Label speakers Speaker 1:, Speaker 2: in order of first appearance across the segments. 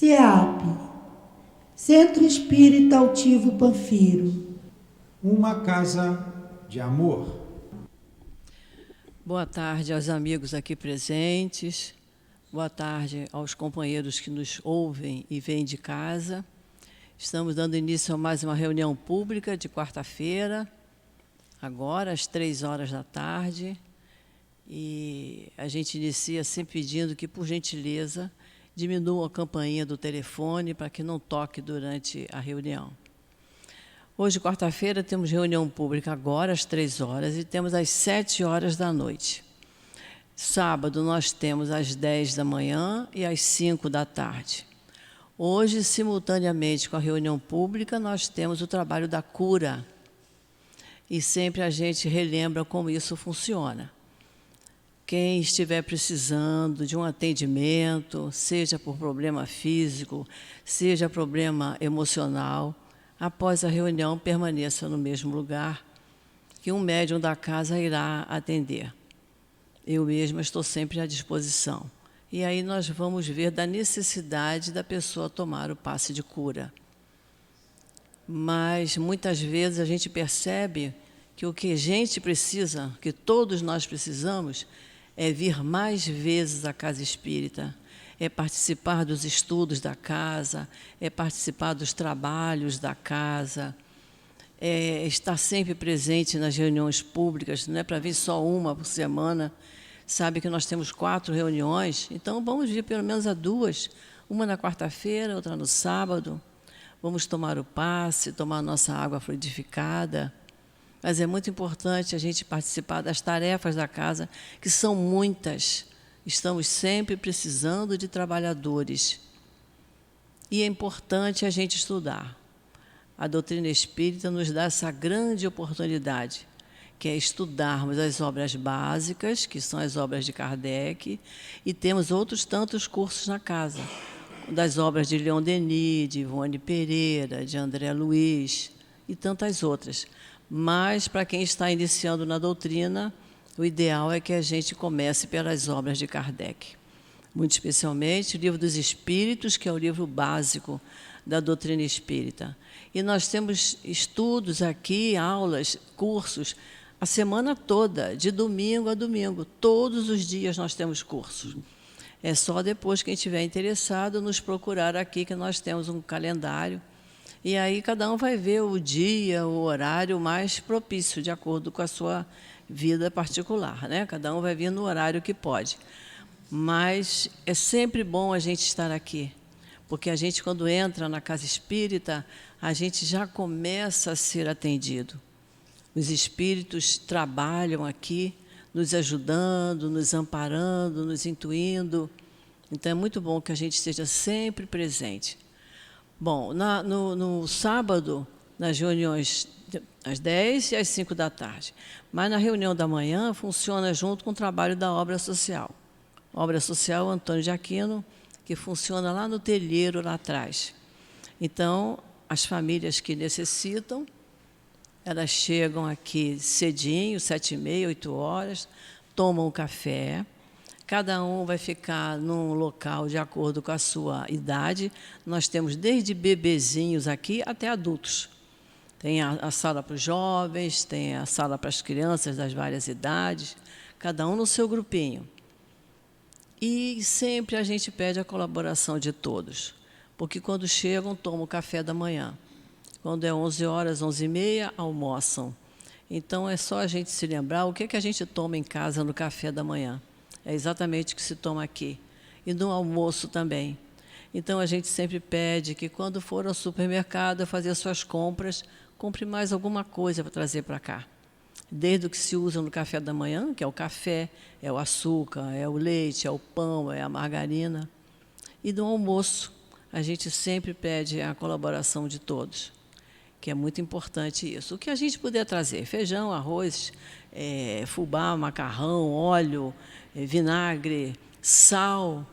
Speaker 1: CEAP, Centro Espírita Altivo Panfiro.
Speaker 2: Uma casa de amor.
Speaker 3: Boa tarde aos amigos aqui presentes. Boa tarde aos companheiros que nos ouvem e vêm de casa. Estamos dando início a mais uma reunião pública de quarta-feira, agora às 15h. E a gente inicia sempre pedindo que, por gentileza, diminua a campainha do telefone para que não toque durante a reunião. Hoje, quarta-feira, temos reunião pública agora às 15h e temos às 19h. Sábado, nós temos às 10h e às 17h. Hoje, simultaneamente com a reunião pública, nós temos o trabalho da cura. E sempre a gente relembra como isso funciona. Quem estiver precisando de um atendimento, seja por problema físico, seja problema emocional, após a reunião, permaneça no mesmo lugar, que um médium da casa irá atender. Eu mesma estou sempre à disposição. E aí nós vamos ver da necessidade da pessoa tomar o passe de cura. Mas, muitas vezes, a gente percebe que o que a gente precisa, que todos nós precisamos, é vir mais vezes à casa espírita, é participar dos estudos da casa, é participar dos trabalhos da casa, é estar sempre presente nas reuniões públicas, não é para vir só uma por semana. Sabe que nós temos 4 reuniões, então vamos vir pelo menos a 2, uma na quarta-feira, outra no sábado. Vamos tomar o passe, tomar a nossa água fluidificada. Mas é muito importante a gente participar das tarefas da casa, que são muitas. Estamos sempre precisando de trabalhadores. E é importante a gente estudar. A doutrina espírita nos dá essa grande oportunidade, que é estudarmos as obras básicas, que são as obras de Kardec, e temos outros tantos cursos na casa, das obras de Leon Denis, de Ivone Pereira, de André Luiz e tantas outras. Mas, para quem está iniciando na doutrina, o ideal é que a gente comece pelas obras de Kardec. Muito especialmente o Livro dos Espíritos, que é o livro básico da doutrina espírita. E nós temos estudos aqui, aulas, cursos, a semana toda, de domingo a domingo. Todos os dias nós temos cursos. É só depois, quem estiver interessado, nos procurar aqui, que nós temos um calendário. E aí cada um vai ver o dia, o horário mais propício, de acordo com a sua vida particular, né? Cada um vai vir no horário que pode. Mas é sempre bom a gente estar aqui, porque a gente, quando entra na casa espírita, a gente já começa a ser atendido. Os espíritos trabalham aqui, nos ajudando, nos amparando, nos intuindo. Então, é muito bom que a gente esteja sempre presente. Bom, no sábado, nas reuniões às 10 e às 17h. Mas na reunião da manhã funciona junto com o trabalho da obra social. Obra social Antônio de Aquino, que funciona lá no telheiro, lá atrás. Então, as famílias que necessitam, elas chegam aqui cedinho, 7h30, 8h, tomam um café. Cada um vai ficar num local de acordo com a sua idade. Nós temos desde bebezinhos aqui até adultos. Tem a sala para os jovens, tem a sala para as crianças das várias idades, cada um no seu grupinho. E sempre a gente pede a colaboração de todos, porque quando chegam, tomam o café da manhã. Quando é 11h, 11h30, almoçam. Então, é só a gente se lembrar o que a gente toma em casa no café da manhã. É exatamente o que se toma aqui. E no almoço também. Então, a gente sempre pede que, quando for ao supermercado fazer suas compras, compre mais alguma coisa para trazer para cá. Desde o que se usa no café da manhã, que é o café, é o açúcar, é o leite, é o pão, é a margarina. E no almoço, a gente sempre pede a colaboração de todos, que é muito importante isso. O que a gente puder trazer, feijão, arroz, fubá, macarrão, óleo, vinagre, sal,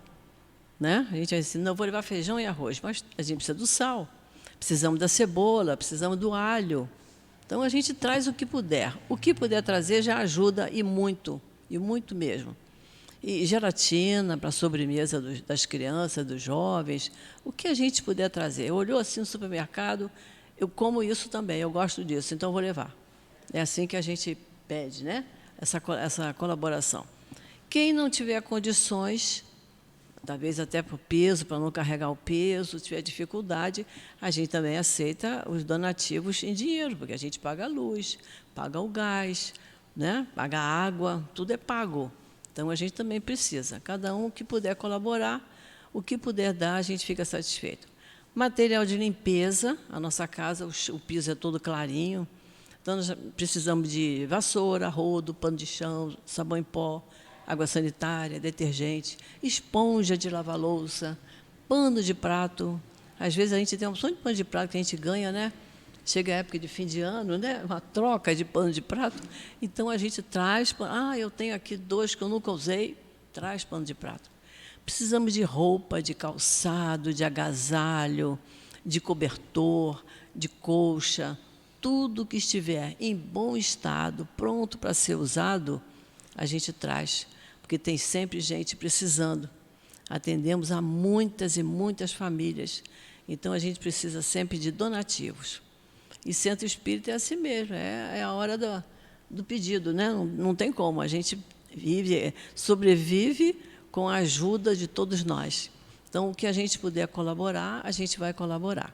Speaker 3: né? A gente vai dizer, não, vou levar feijão e arroz, mas a gente precisa do sal, precisamos da cebola, precisamos do alho. Então, a gente traz o que puder. O que puder trazer já ajuda, e muito mesmo. E gelatina para a sobremesa das crianças, dos jovens, o que a gente puder trazer. Olhou assim no supermercado, eu como isso também, eu gosto disso, então eu vou levar. É assim que a gente pede, né? Essa colaboração. Quem não tiver condições, talvez até para o peso, para não carregar o peso, se tiver dificuldade, a gente também aceita os donativos em dinheiro, porque a gente paga a luz, paga o gás, né? Paga a água, tudo é pago. Então, a gente também precisa. Cada um que puder colaborar, o que puder dar, a gente fica satisfeito. Material de limpeza, a nossa casa, o piso é todo clarinho. Então, nós precisamos de vassoura, rodo, pano de chão, sabão em pó, água sanitária, detergente, esponja de lavar louça, pano de prato. Às vezes, a gente tem uma opção de pano de prato que a gente ganha, né? Chega a época de fim de ano, né? Uma troca de pano de prato. Então, a gente traz... eu tenho aqui 2 que eu nunca usei. Traz pano de prato. Precisamos de roupa, de calçado, de agasalho, de cobertor, de colcha. Tudo que estiver em bom estado, pronto para ser usado, a gente traz. Porque tem sempre gente precisando. Atendemos a muitas e muitas famílias. Então, a gente precisa sempre de donativos. E centro espírita é assim mesmo, é a hora do pedido, né? Não tem como, a gente sobrevive com a ajuda de todos nós. Então, o que a gente puder colaborar, a gente vai colaborar.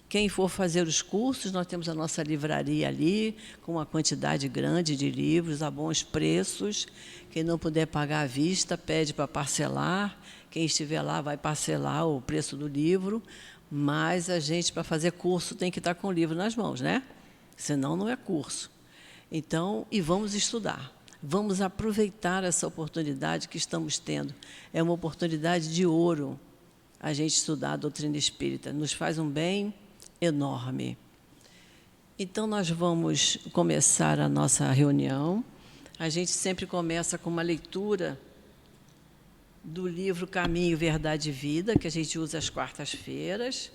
Speaker 3: Quem for fazer os cursos, nós temos a nossa livraria ali, com uma quantidade grande de livros, a bons preços. Quem não puder pagar à vista, pede para parcelar. Quem estiver lá vai parcelar o preço do livro. Mas a gente, para fazer curso, tem que estar com o livro nas mãos, né? Senão, não é curso. Então, e vamos estudar. Vamos aproveitar essa oportunidade que estamos tendo. É uma oportunidade de ouro a gente estudar a doutrina espírita. Nos faz um bem enorme. Então, nós vamos começar a nossa reunião. A gente sempre começa com uma leitura do livro Caminho, Verdade e Vida, que a gente usa às quartas-feiras.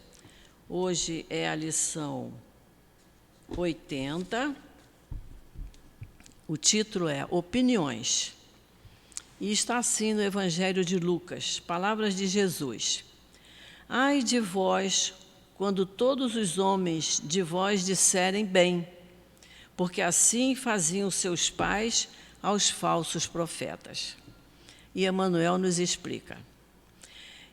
Speaker 3: Hoje é a lição 80. O título é Opiniões. E está assim no Evangelho de Lucas, palavras de Jesus. Ai de vós, quando todos os homens de vós disserem bem, porque assim faziam seus pais aos falsos profetas. E Emmanuel nos explica.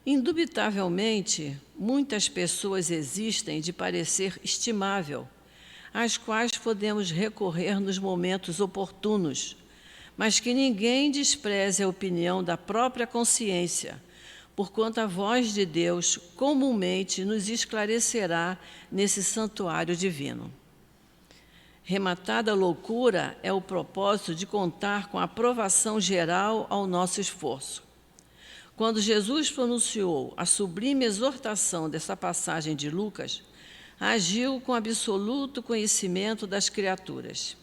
Speaker 3: Indubitavelmente, muitas pessoas existem de parecer estimável, às quais podemos recorrer nos momentos oportunos, mas que ninguém despreze a opinião da própria consciência, porquanto a voz de Deus comumente nos esclarecerá nesse santuário divino. Rematada a loucura é o propósito de contar com a aprovação geral ao nosso esforço. Quando Jesus pronunciou a sublime exortação dessa passagem de Lucas, agiu com absoluto conhecimento das criaturas.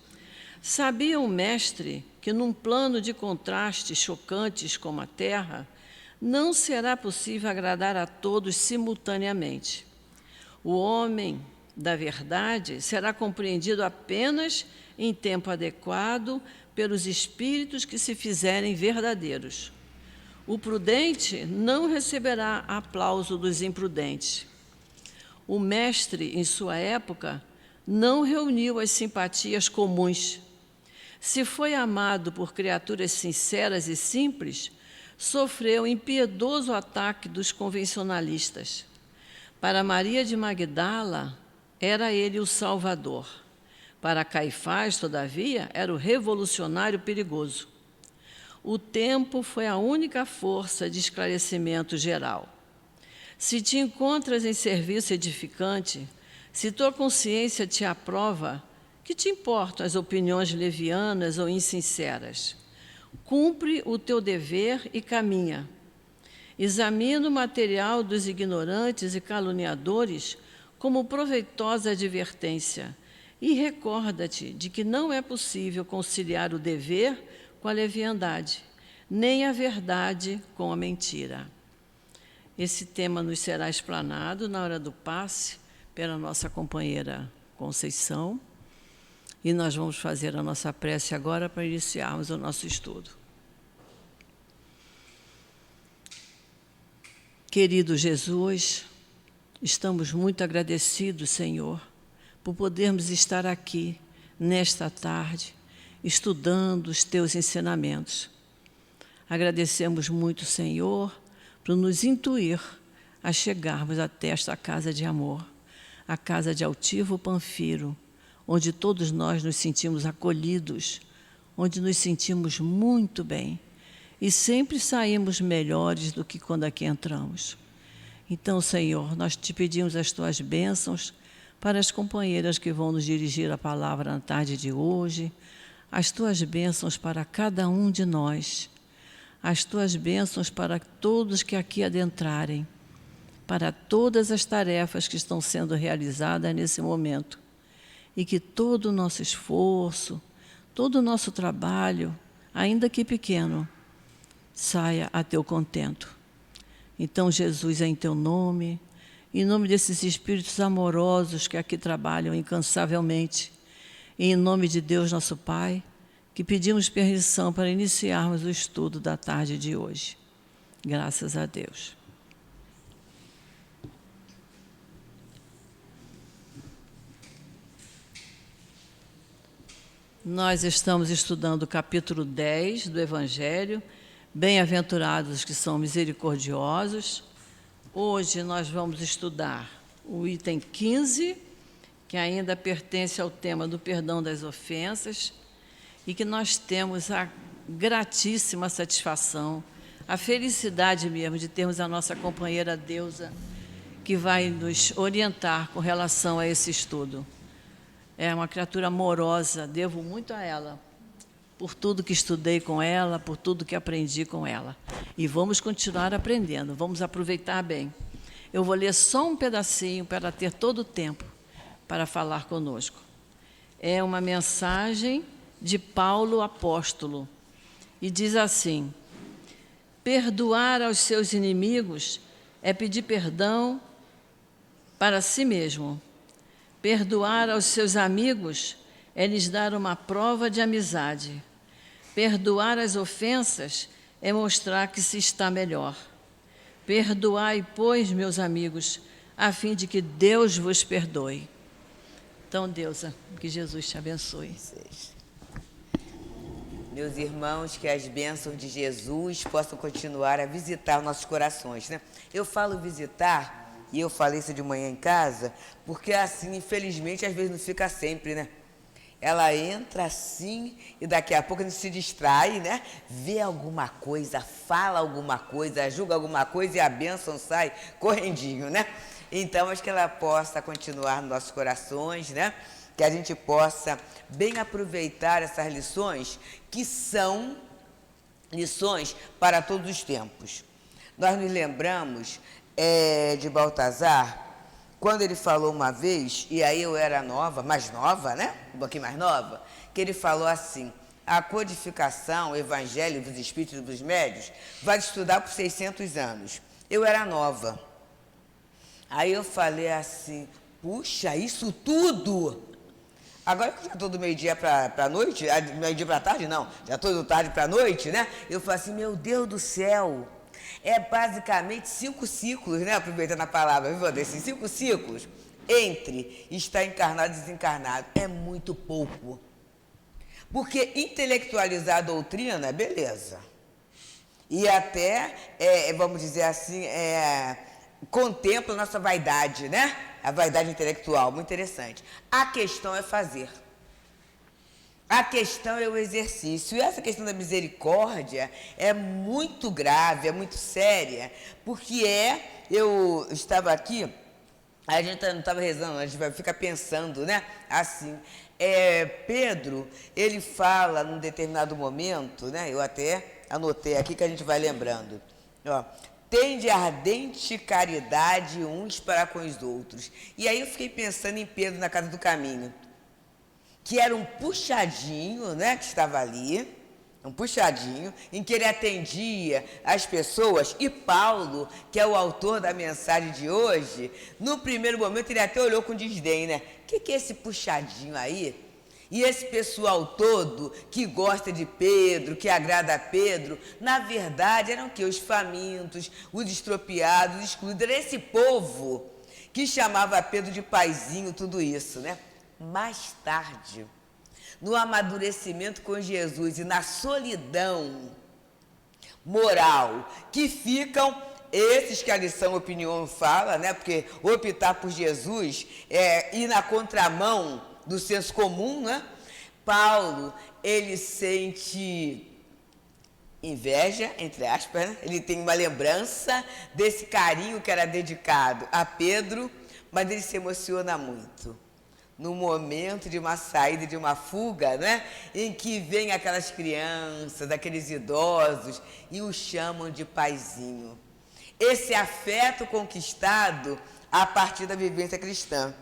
Speaker 3: Sabia o mestre que, num plano de contrastes chocantes como a Terra, não será possível agradar a todos simultaneamente. O homem da verdade será compreendido apenas em tempo adequado pelos espíritos que se fizerem verdadeiros. O prudente não receberá aplauso dos imprudentes. O mestre, em sua época, não reuniu as simpatias comuns. Se foi amado por criaturas sinceras e simples, sofreu impiedoso ataque dos convencionalistas. Para Maria de Magdala, era ele o Salvador. Para Caifás, todavia, era o revolucionário perigoso. O tempo foi a única força de esclarecimento geral. Se te encontras em serviço edificante, se tua consciência te aprova, que te importam as opiniões levianas ou insinceras? Cumpre o teu dever e caminha. Examina o material dos ignorantes e caluniadores como proveitosa advertência e recorda-te de que não é possível conciliar o dever com a leviandade, nem a verdade com a mentira. Esse tema nos será explanado na hora do passe pela nossa companheira Conceição, e nós vamos fazer a nossa prece agora para iniciarmos o nosso estudo. Querido Jesus, estamos muito agradecidos, Senhor, por podermos estar aqui nesta tarde, estudando os Teus ensinamentos. Agradecemos muito, Senhor, por nos intuir a chegarmos até esta casa de amor, a casa de Altivo Panfiro, onde todos nós nos sentimos acolhidos, onde nos sentimos muito bem e sempre saímos melhores do que quando aqui entramos. Então, Senhor, nós te pedimos as Tuas bênçãos para as companheiras que vão nos dirigir a palavra na tarde de hoje, as Tuas bênçãos para cada um de nós, as Tuas bênçãos para todos que aqui adentrarem, para todas as tarefas que estão sendo realizadas nesse momento, e que todo o nosso esforço, todo o nosso trabalho, ainda que pequeno, saia a Teu contento. Então, Jesus, é em Teu nome, em nome desses espíritos amorosos que aqui trabalham incansavelmente, e em nome de Deus, nosso Pai, que pedimos permissão para iniciarmos o estudo da tarde de hoje. Graças a Deus. Nós estamos estudando o capítulo 10 do Evangelho, Bem-aventurados os que são misericordiosos. Hoje nós vamos estudar o item 15, que ainda pertence ao tema do perdão das ofensas, e que nós temos a gratíssima satisfação, a felicidade mesmo de termos a nossa companheira Deusa, que vai nos orientar com relação a esse estudo. É uma criatura amorosa, devo muito a ela, por tudo que estudei com ela, por tudo que aprendi com ela. E vamos continuar aprendendo, vamos aproveitar bem. Eu vou ler só um pedacinho para ter todo o tempo para falar conosco. É uma mensagem de Paulo apóstolo, e diz assim: perdoar aos seus inimigos é pedir perdão para si mesmo. Perdoar aos seus amigos é lhes dar uma prova de amizade. Perdoar as ofensas é mostrar que se está melhor. Perdoai, pois, meus amigos, a fim de que Deus vos perdoe. Então, Deusa, que Jesus te abençoe.
Speaker 4: Meus irmãos, que as bênçãos de Jesus possam continuar a visitar nossos corações, né? Eu falo visitar, e eu falei isso de manhã em casa, porque assim, infelizmente, às vezes não fica sempre, né? Ela entra assim e daqui a pouco a gente se distrai, né? Vê alguma coisa, fala alguma coisa, julga alguma coisa e a bênção sai correndinho, né? Então, acho que ela possa continuar nos nossos corações, né? Que a gente possa bem aproveitar essas lições, que são lições para todos os tempos. Nós nos lembramos de Baltazar, quando ele falou uma vez, e aí eu era mais nova, né? Um pouquinho mais nova, que ele falou assim: a codificação, o Evangelho dos Espíritos e dos Médios, vai estudar por 600 anos. Eu era nova. Aí eu falei assim: puxa, isso tudo? Agora que eu já estou do meio-dia para a noite, meio-dia para a tarde, não, já estou do tarde para a noite, né? Eu falo assim: meu Deus do céu, é basicamente 5 ciclos, né? Aproveitando a palavra, viu? Desses 5 ciclos entre estar encarnado e desencarnado. É muito pouco. Porque intelectualizar a doutrina, beleza. E até, vamos dizer assim, contempla a nossa vaidade, né? A vaidade intelectual, muito interessante. A questão é fazer. A questão é o exercício. E essa questão da misericórdia é muito grave, é muito séria, porque eu estava aqui, a gente não estava rezando, a gente vai ficar pensando, né? Assim, Pedro, ele fala num determinado momento, né? Eu até anotei aqui que a gente vai lembrando. Ó, tende ardente caridade uns para com os outros. E aí eu fiquei pensando em Pedro na casa do caminho, que era um puxadinho, né, que estava ali, um puxadinho, em que ele atendia as pessoas, e Paulo, que é o autor da mensagem de hoje, no primeiro momento ele até olhou com desdém, né? O que é esse puxadinho aí? E esse pessoal todo que gosta de Pedro, que agrada a Pedro, na verdade eram que os famintos, os estropiados, os excluídos, era esse povo que chamava Pedro de paizinho, tudo isso, né? Mais tarde, no amadurecimento com Jesus e na solidão moral que ficam esses que a lição Opinião fala, né? Porque optar por Jesus é ir na contramão do senso comum, né? Paulo, ele sente inveja, entre aspas, né? Ele tem uma lembrança desse carinho que era dedicado a Pedro, mas ele se emociona muito no momento de uma saída, de uma fuga, né? Em que vem aquelas crianças, aqueles idosos e o chamam de paizinho. Esse afeto conquistado a partir da vivência cristã.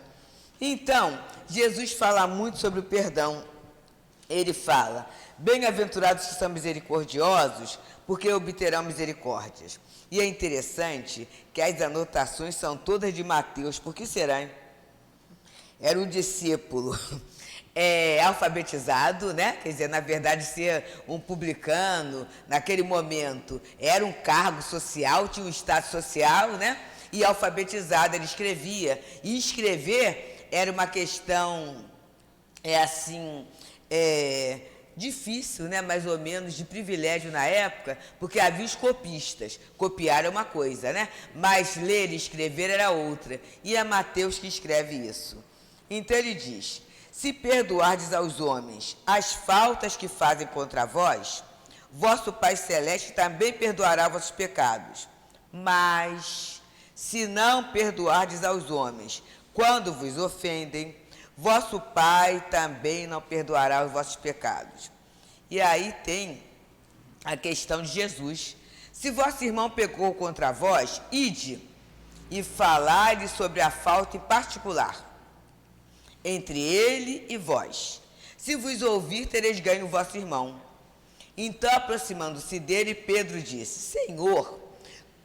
Speaker 4: Então, Jesus fala muito sobre o perdão. Ele fala: bem-aventurados que são misericordiosos, porque obterão misericórdias. E é interessante que as anotações são todas de Mateus. Por que será, hein? Era um discípulo alfabetizado, né? Quer dizer, na verdade, ser um publicano, naquele momento, era um cargo social, tinha um status social, né? E alfabetizado, ele escrevia. E escrever era uma questão, difícil, né? Mais ou menos, de privilégio na época, porque havia os copistas. Copiar é uma coisa, né? Mas ler e escrever era outra. E é Mateus que escreve isso. Então ele diz: se perdoardes aos homens as faltas que fazem contra vós, vosso Pai Celeste também perdoará vossos pecados. Mas, se não perdoardes aos homens quando vos ofendem, vosso Pai também não perdoará os vossos pecados. E aí tem a questão de Jesus. Se vosso irmão pecou contra vós, ide e falai-lhe sobre a falta em particular entre ele e vós. Se vos ouvir, tereis ganho o vosso irmão. Então, aproximando-se dele, Pedro disse: Senhor,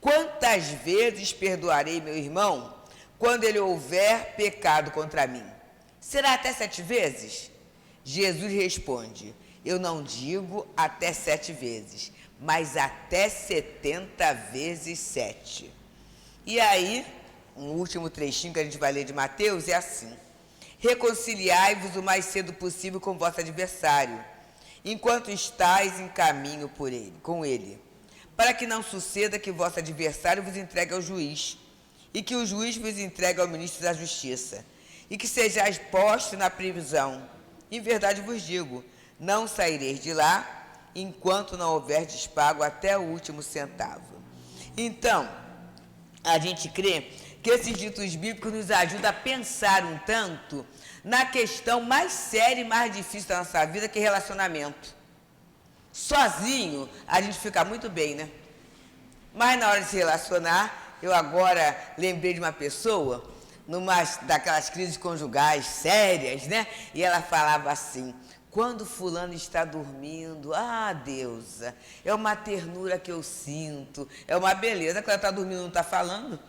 Speaker 4: quantas vezes perdoarei meu irmão quando ele houver pecado contra mim? Será até 7 vezes? Jesus responde: eu não digo até 7 vezes, mas até 70 vezes 7. E aí, um último trechinho que a gente vai ler de Mateus é assim: reconciliai-vos o mais cedo possível com vosso adversário, enquanto estáis em caminho com ele, para que não suceda que vosso adversário vos entregue ao juiz, e que o juiz vos entregue ao ministro da justiça, e que sejais postos na prisão. Em verdade vos digo, não saireis de lá, enquanto não houverdes pago até o último centavo. Então, a gente crê que esses ditos bíblicos nos ajudam a pensar um tanto na questão mais séria e mais difícil da nossa vida, que é relacionamento. Sozinho, a gente fica muito bem, né? Mas na hora de se relacionar, eu agora lembrei de uma pessoa, numa daquelas crises conjugais sérias, né? E ela falava assim: quando fulano está dormindo, deusa, é uma ternura que eu sinto, é uma beleza. Quando ela está dormindo, não está falando.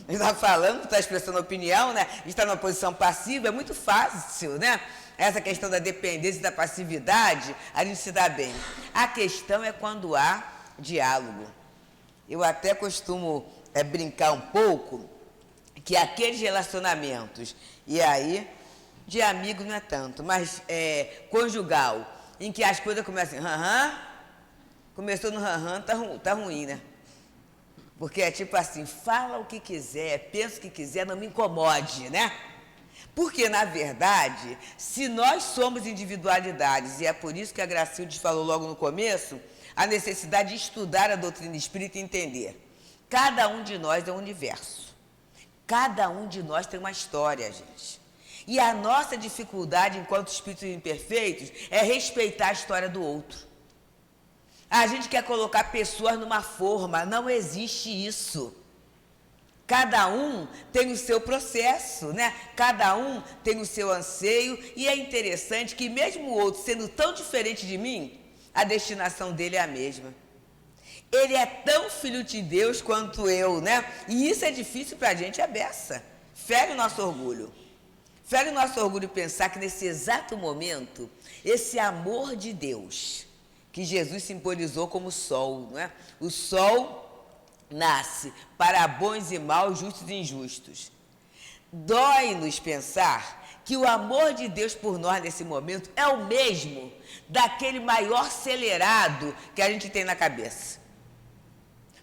Speaker 4: Está falando, está expressando opinião, né? Está numa posição passiva, é muito fácil, né? Essa questão da dependência e da passividade, a gente se dá bem. A questão é quando há diálogo. Eu até costumo brincar um pouco que aqueles relacionamentos, e aí, de amigo não é tanto, mas conjugal, em que as coisas começam assim, começou no tá ruim, né? Porque é tipo assim, fala o que quiser, pensa o que quiser, não me incomode, né? Porque, na verdade, se nós somos individualidades, e é por isso que a Gracilde falou logo no começo, a necessidade de estudar a doutrina espírita e entender. Cada um de nós é um universo. Cada um de nós tem uma história, gente. E a nossa dificuldade, enquanto espíritos imperfeitos, é respeitar a história do outro. A gente quer colocar pessoas numa forma, não existe isso. Cada um tem o seu processo, né? Cada um tem o seu anseio, e é interessante que mesmo o outro sendo tão diferente de mim, a destinação dele é a mesma. Ele é tão filho de Deus quanto eu, né? E isso é difícil pra gente, é beça. Fere o nosso orgulho. Fere o nosso orgulho pensar que nesse exato momento, esse amor de Deus, que Jesus simbolizou como sol, não é? O sol nasce para bons e maus, justos e injustos. Dói-nos pensar que o amor de Deus por nós nesse momento é o mesmo daquele maior acelerado que a gente tem na cabeça.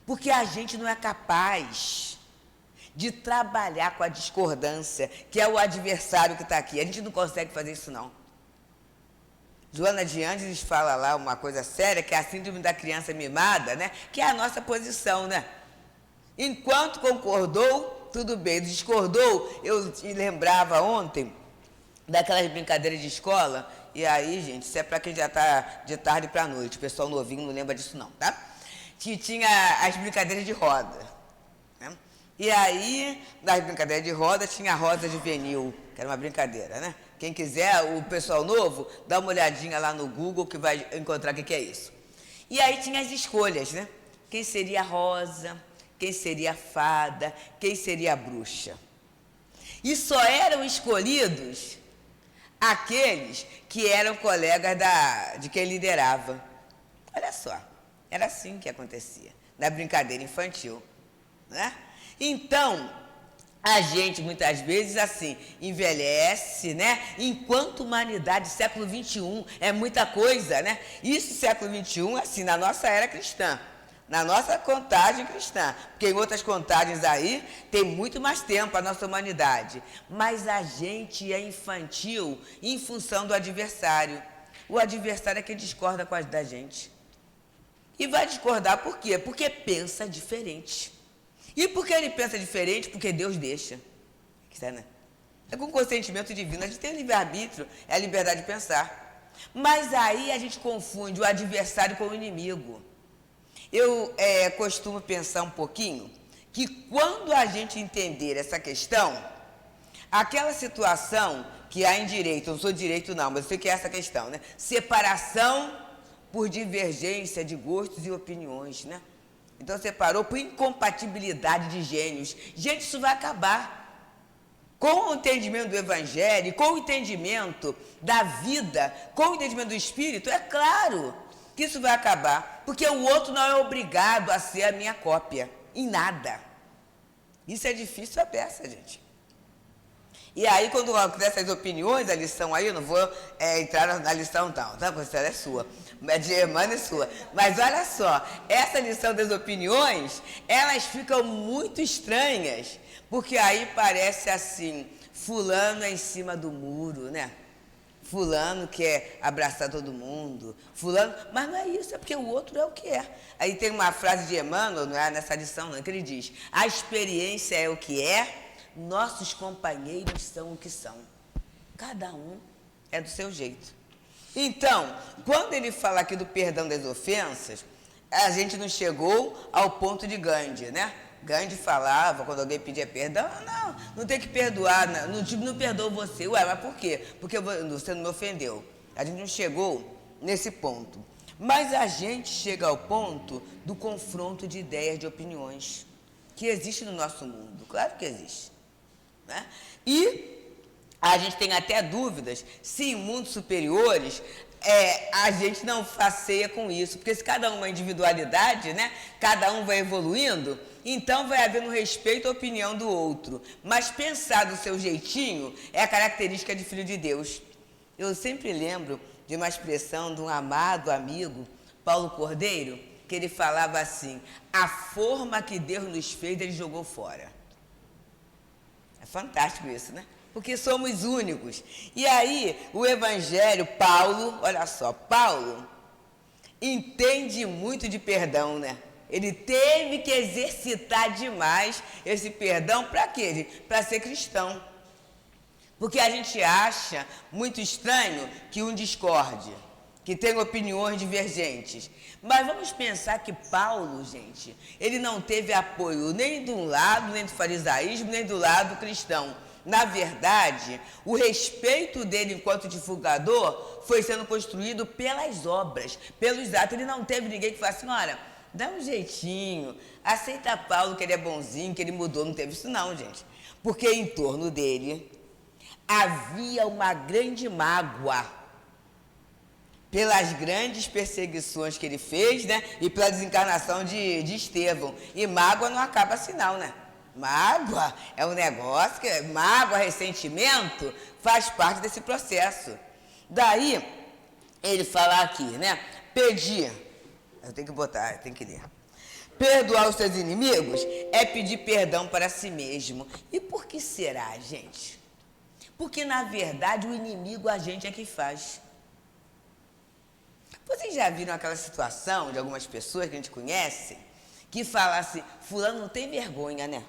Speaker 4: Porque a gente não é capaz de trabalhar com a discordância, que é o adversário que está aqui. A gente não consegue fazer isso, não. Joana de Ângeles fala lá uma coisa séria, que é a síndrome da criança mimada, né? Que é a nossa posição, né? Enquanto concordou, tudo bem. Discordou, eu lembrava ontem daquelas brincadeiras de escola, e aí, gente, isso é para quem já está de tarde para noite, o pessoal novinho não lembra disso não, tá? Que tinha as brincadeiras de roda, né? E aí, nas brincadeiras de roda, tinha a rosa juvenil, que era uma brincadeira, né? Quem quiser, o pessoal novo, dá uma olhadinha lá no Google que vai encontrar o que é isso. E aí tinha as escolhas, né? Quem seria a rosa, quem seria a fada, quem seria a bruxa. E só eram escolhidos aqueles que eram colegas de quem liderava. Olha só, era assim que acontecia, na brincadeira infantil, né? Então, a gente, muitas vezes, assim, envelhece, né? Enquanto humanidade, século XXI, é muita coisa, né? Isso, século XXI, assim, na nossa era cristã, na nossa contagem cristã, porque em outras contagens aí, tem muito mais tempo a nossa humanidade. Mas a gente é infantil em função do adversário. O adversário é quem discorda da gente. E vai discordar por quê? Porque pensa diferente. E por que ele pensa diferente? Porque Deus deixa. É com consentimento divino. A gente tem livre-arbítrio, é a liberdade de pensar. Mas aí a gente confunde o adversário com o inimigo. Eu costumo pensar um pouquinho que quando a gente entender essa questão, aquela situação que há em direito, eu não sou direito não, mas eu sei que é essa questão, né? Separação por divergência de gostos e opiniões, né? Então, separou por incompatibilidade de gênios. Gente, isso vai acabar. Com o entendimento do Evangelho, com o entendimento da vida, com o entendimento do Espírito, é claro que isso vai acabar. Porque o outro não é obrigado a ser a minha cópia, em nada. Isso é difícil a peça, gente. E aí, quando acontecem as opiniões, a lição aí, eu não vou entrar na lição não, tá? Porque ela é sua, de Emmanuel é sua. Mas olha só, essa lição das opiniões, elas ficam muito estranhas, porque aí parece assim, fulano é em cima do muro, né? Fulano quer abraçar todo mundo, fulano... Mas não é isso, é porque o outro é o que é. Aí tem uma frase de Emmanuel, não é nessa lição não, que ele diz, a experiência é o que é, nossos companheiros são o que são. Cada um é do seu jeito. Então, quando ele fala aqui do perdão das ofensas, a gente não chegou ao ponto de Gandhi, né? Gandhi falava, quando alguém pedia perdão, não tem que perdoar, não perdoo você. Ué, mas por quê? Porque você não me ofendeu. A gente não chegou nesse ponto. Mas a gente chega ao ponto do confronto de ideias, de opiniões, que existe no nosso mundo. Claro que existe. Né? E a gente tem até dúvidas se em mundos superiores a gente não faceia com isso, porque se cada um é uma individualidade, né? Cada um vai evoluindo, então vai havendo respeito à opinião do outro, mas pensar do seu jeitinho é a característica de filho de Deus. Eu sempre lembro de uma expressão de um amado amigo, Paulo Cordeiro, que ele falava assim, a forma que Deus nos fez, ele jogou fora. É fantástico isso, né? Porque somos únicos. E aí, o Evangelho, Paulo, olha só, Paulo entende muito de perdão, né? Ele teve que exercitar demais esse perdão para quê? Para ser cristão. Porque a gente acha muito estranho que um discorde, que tem opiniões divergentes. Mas vamos pensar que Paulo, gente, ele não teve apoio nem de um lado, nem do farisaísmo, nem do lado cristão. Na verdade, o respeito dele enquanto divulgador foi sendo construído pelas obras, pelos atos. Ele não teve ninguém que falasse assim, olha, dá um jeitinho, aceita Paulo que ele é bonzinho, que ele mudou. Não teve isso não, gente. Porque em torno dele havia uma grande mágoa pelas grandes perseguições que ele fez, né? E pela desencarnação de Estevão. E mágoa não acaba assim não, né? Mágoa é um negócio que... Mágoa, ressentimento, faz parte desse processo. Daí, ele fala aqui, né? Pedir... Eu tenho que botar, eu tenho que ler. Perdoar os seus inimigos é pedir perdão para si mesmo. E por que será, gente? Porque, na verdade, o inimigo a gente é que faz. Vocês já viram aquela situação de algumas pessoas que a gente conhece que falam assim, fulano não tem vergonha, né?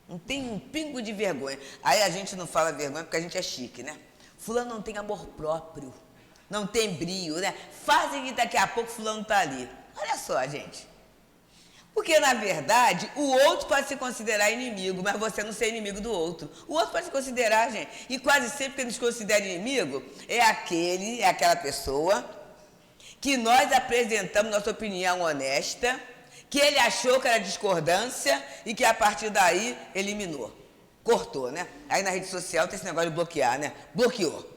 Speaker 4: Não tem um pingo de vergonha. Aí a gente não fala vergonha porque a gente é chique, né? Fulano não tem amor próprio, não tem brio, né? Fazem que daqui a pouco fulano tá ali. Olha só, gente. Porque, na verdade, o outro pode se considerar inimigo, mas você não ser inimigo do outro. O outro pode se considerar, gente. E quase sempre que nos considera inimigo é aquela pessoa que nós apresentamos nossa opinião honesta, que ele achou que era discordância e que a partir daí eliminou, cortou, né? Aí na rede social tem esse negócio de bloquear, né? Bloqueou.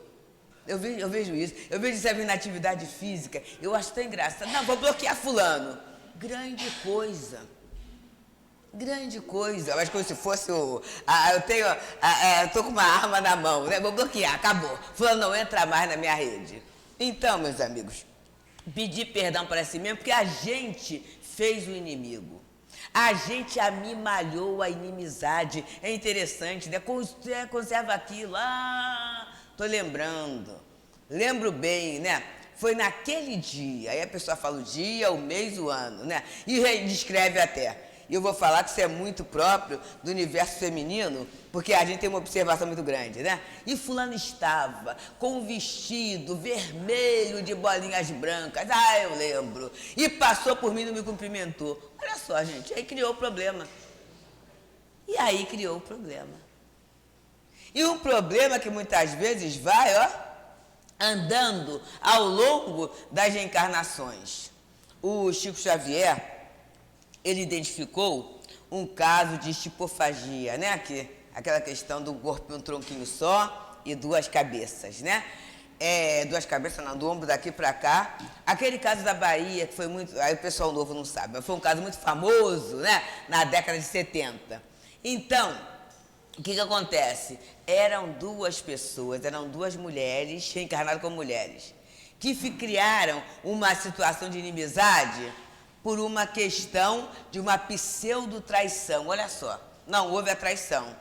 Speaker 4: Eu vejo isso. Eu vejo isso na atividade física. Eu acho tão engraçado. Não, vou bloquear fulano. Grande coisa. Grande coisa. Mas como se fosse o... eu tô com uma arma na mão, né? Vou bloquear, acabou. Fulano não entra mais na minha rede. Então, meus amigos, pedir perdão para si mesmo, porque a gente fez o inimigo. A gente amimalhou a inimizade. É interessante, né? Conserva aquilo. Tô lembrando. Lembro bem, né? Foi naquele dia. Aí a pessoa fala o dia, o mês, o ano, né? E descreve até. E eu vou falar que isso é muito próprio do universo feminino, porque a gente tem uma observação muito grande, né? E fulano estava com um vestido vermelho de bolinhas brancas. Eu lembro. E passou por mim e não me cumprimentou. Olha só, gente, aí criou o problema. E aí criou o problema. E um problema que muitas vezes vai, andando ao longo das reencarnações. O Chico Xavier, ele identificou um caso de estipofagia, né? Aquela questão do corpo um tronquinho só e duas cabeças, né? Duas cabeças não, do ombro daqui para cá. Aquele caso da Bahia, que foi muito... Aí o pessoal novo não sabe, mas foi um caso muito famoso, né? Na década de 70. Então, o que acontece? Eram duas pessoas, eram duas mulheres, reencarnadas como mulheres, que criaram uma situação de inimizade por uma questão de uma pseudo-traição. Olha só, não houve a traição,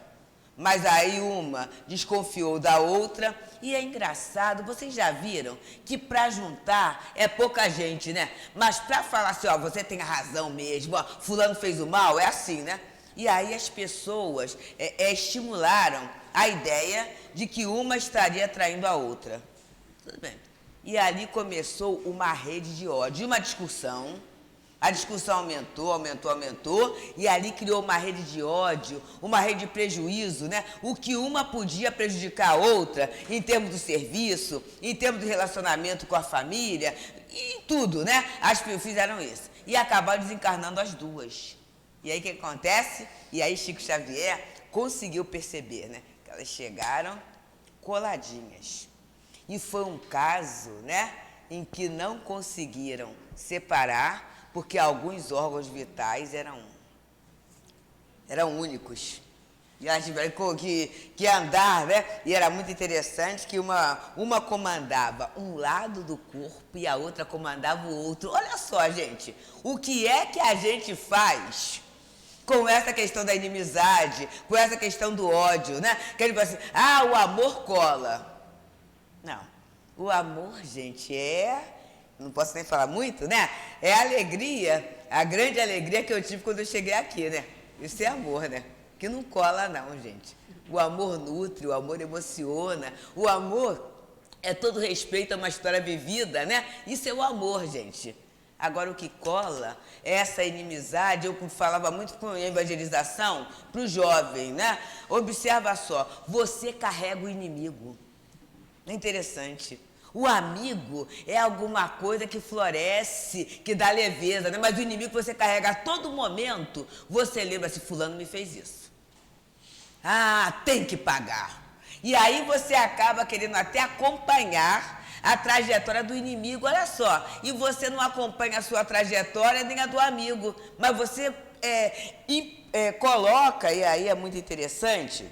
Speaker 4: mas aí uma desconfiou da outra. E é engraçado, vocês já viram que para juntar é pouca gente, né? Mas para falar assim, você tem a razão mesmo, fulano fez o mal, é assim, né? E aí as pessoas estimularam a ideia de que uma estaria traindo a outra. Tudo bem. E ali começou uma rede de ódio, uma discussão. A discussão aumentou, e ali criou uma rede de ódio, uma rede de prejuízo, né? O que uma podia prejudicar a outra, em termos do serviço, em termos do relacionamento com a família, em tudo, né? As pessoas fizeram isso. E acabaram desencarnando as duas. E aí o que acontece? E aí Chico Xavier conseguiu perceber, né? Que elas chegaram coladinhas. E foi um caso, né? Em que não conseguiram separar, porque alguns órgãos vitais eram únicos. E elas tiveram que andar, né? E era muito interessante que uma comandava um lado do corpo e a outra comandava o outro. Olha só, gente, o que é que a gente faz com essa questão da inimizade, com essa questão do ódio, né? Que ele fala assim, o amor cola. Não, o amor, gente, não posso nem falar muito, né? É a alegria, a grande alegria que eu tive quando eu cheguei aqui, né? Isso é amor, né? Que não cola não, gente. O amor nutre, o amor emociona, o amor é todo respeito a uma história vivida, né? Isso é o amor, gente. Agora, o que cola é essa inimizade. Eu falava muito com a evangelização para o jovem, né? Observa só, você carrega o inimigo. É interessante. O amigo é alguma coisa que floresce, que dá leveza, né? Mas o inimigo que você carrega a todo momento, você lembra assim, fulano me fez isso. Tem que pagar. E aí você acaba querendo até acompanhar a trajetória do inimigo, olha só. E você não acompanha a sua trajetória nem a do amigo, mas você coloca, e aí é muito interessante,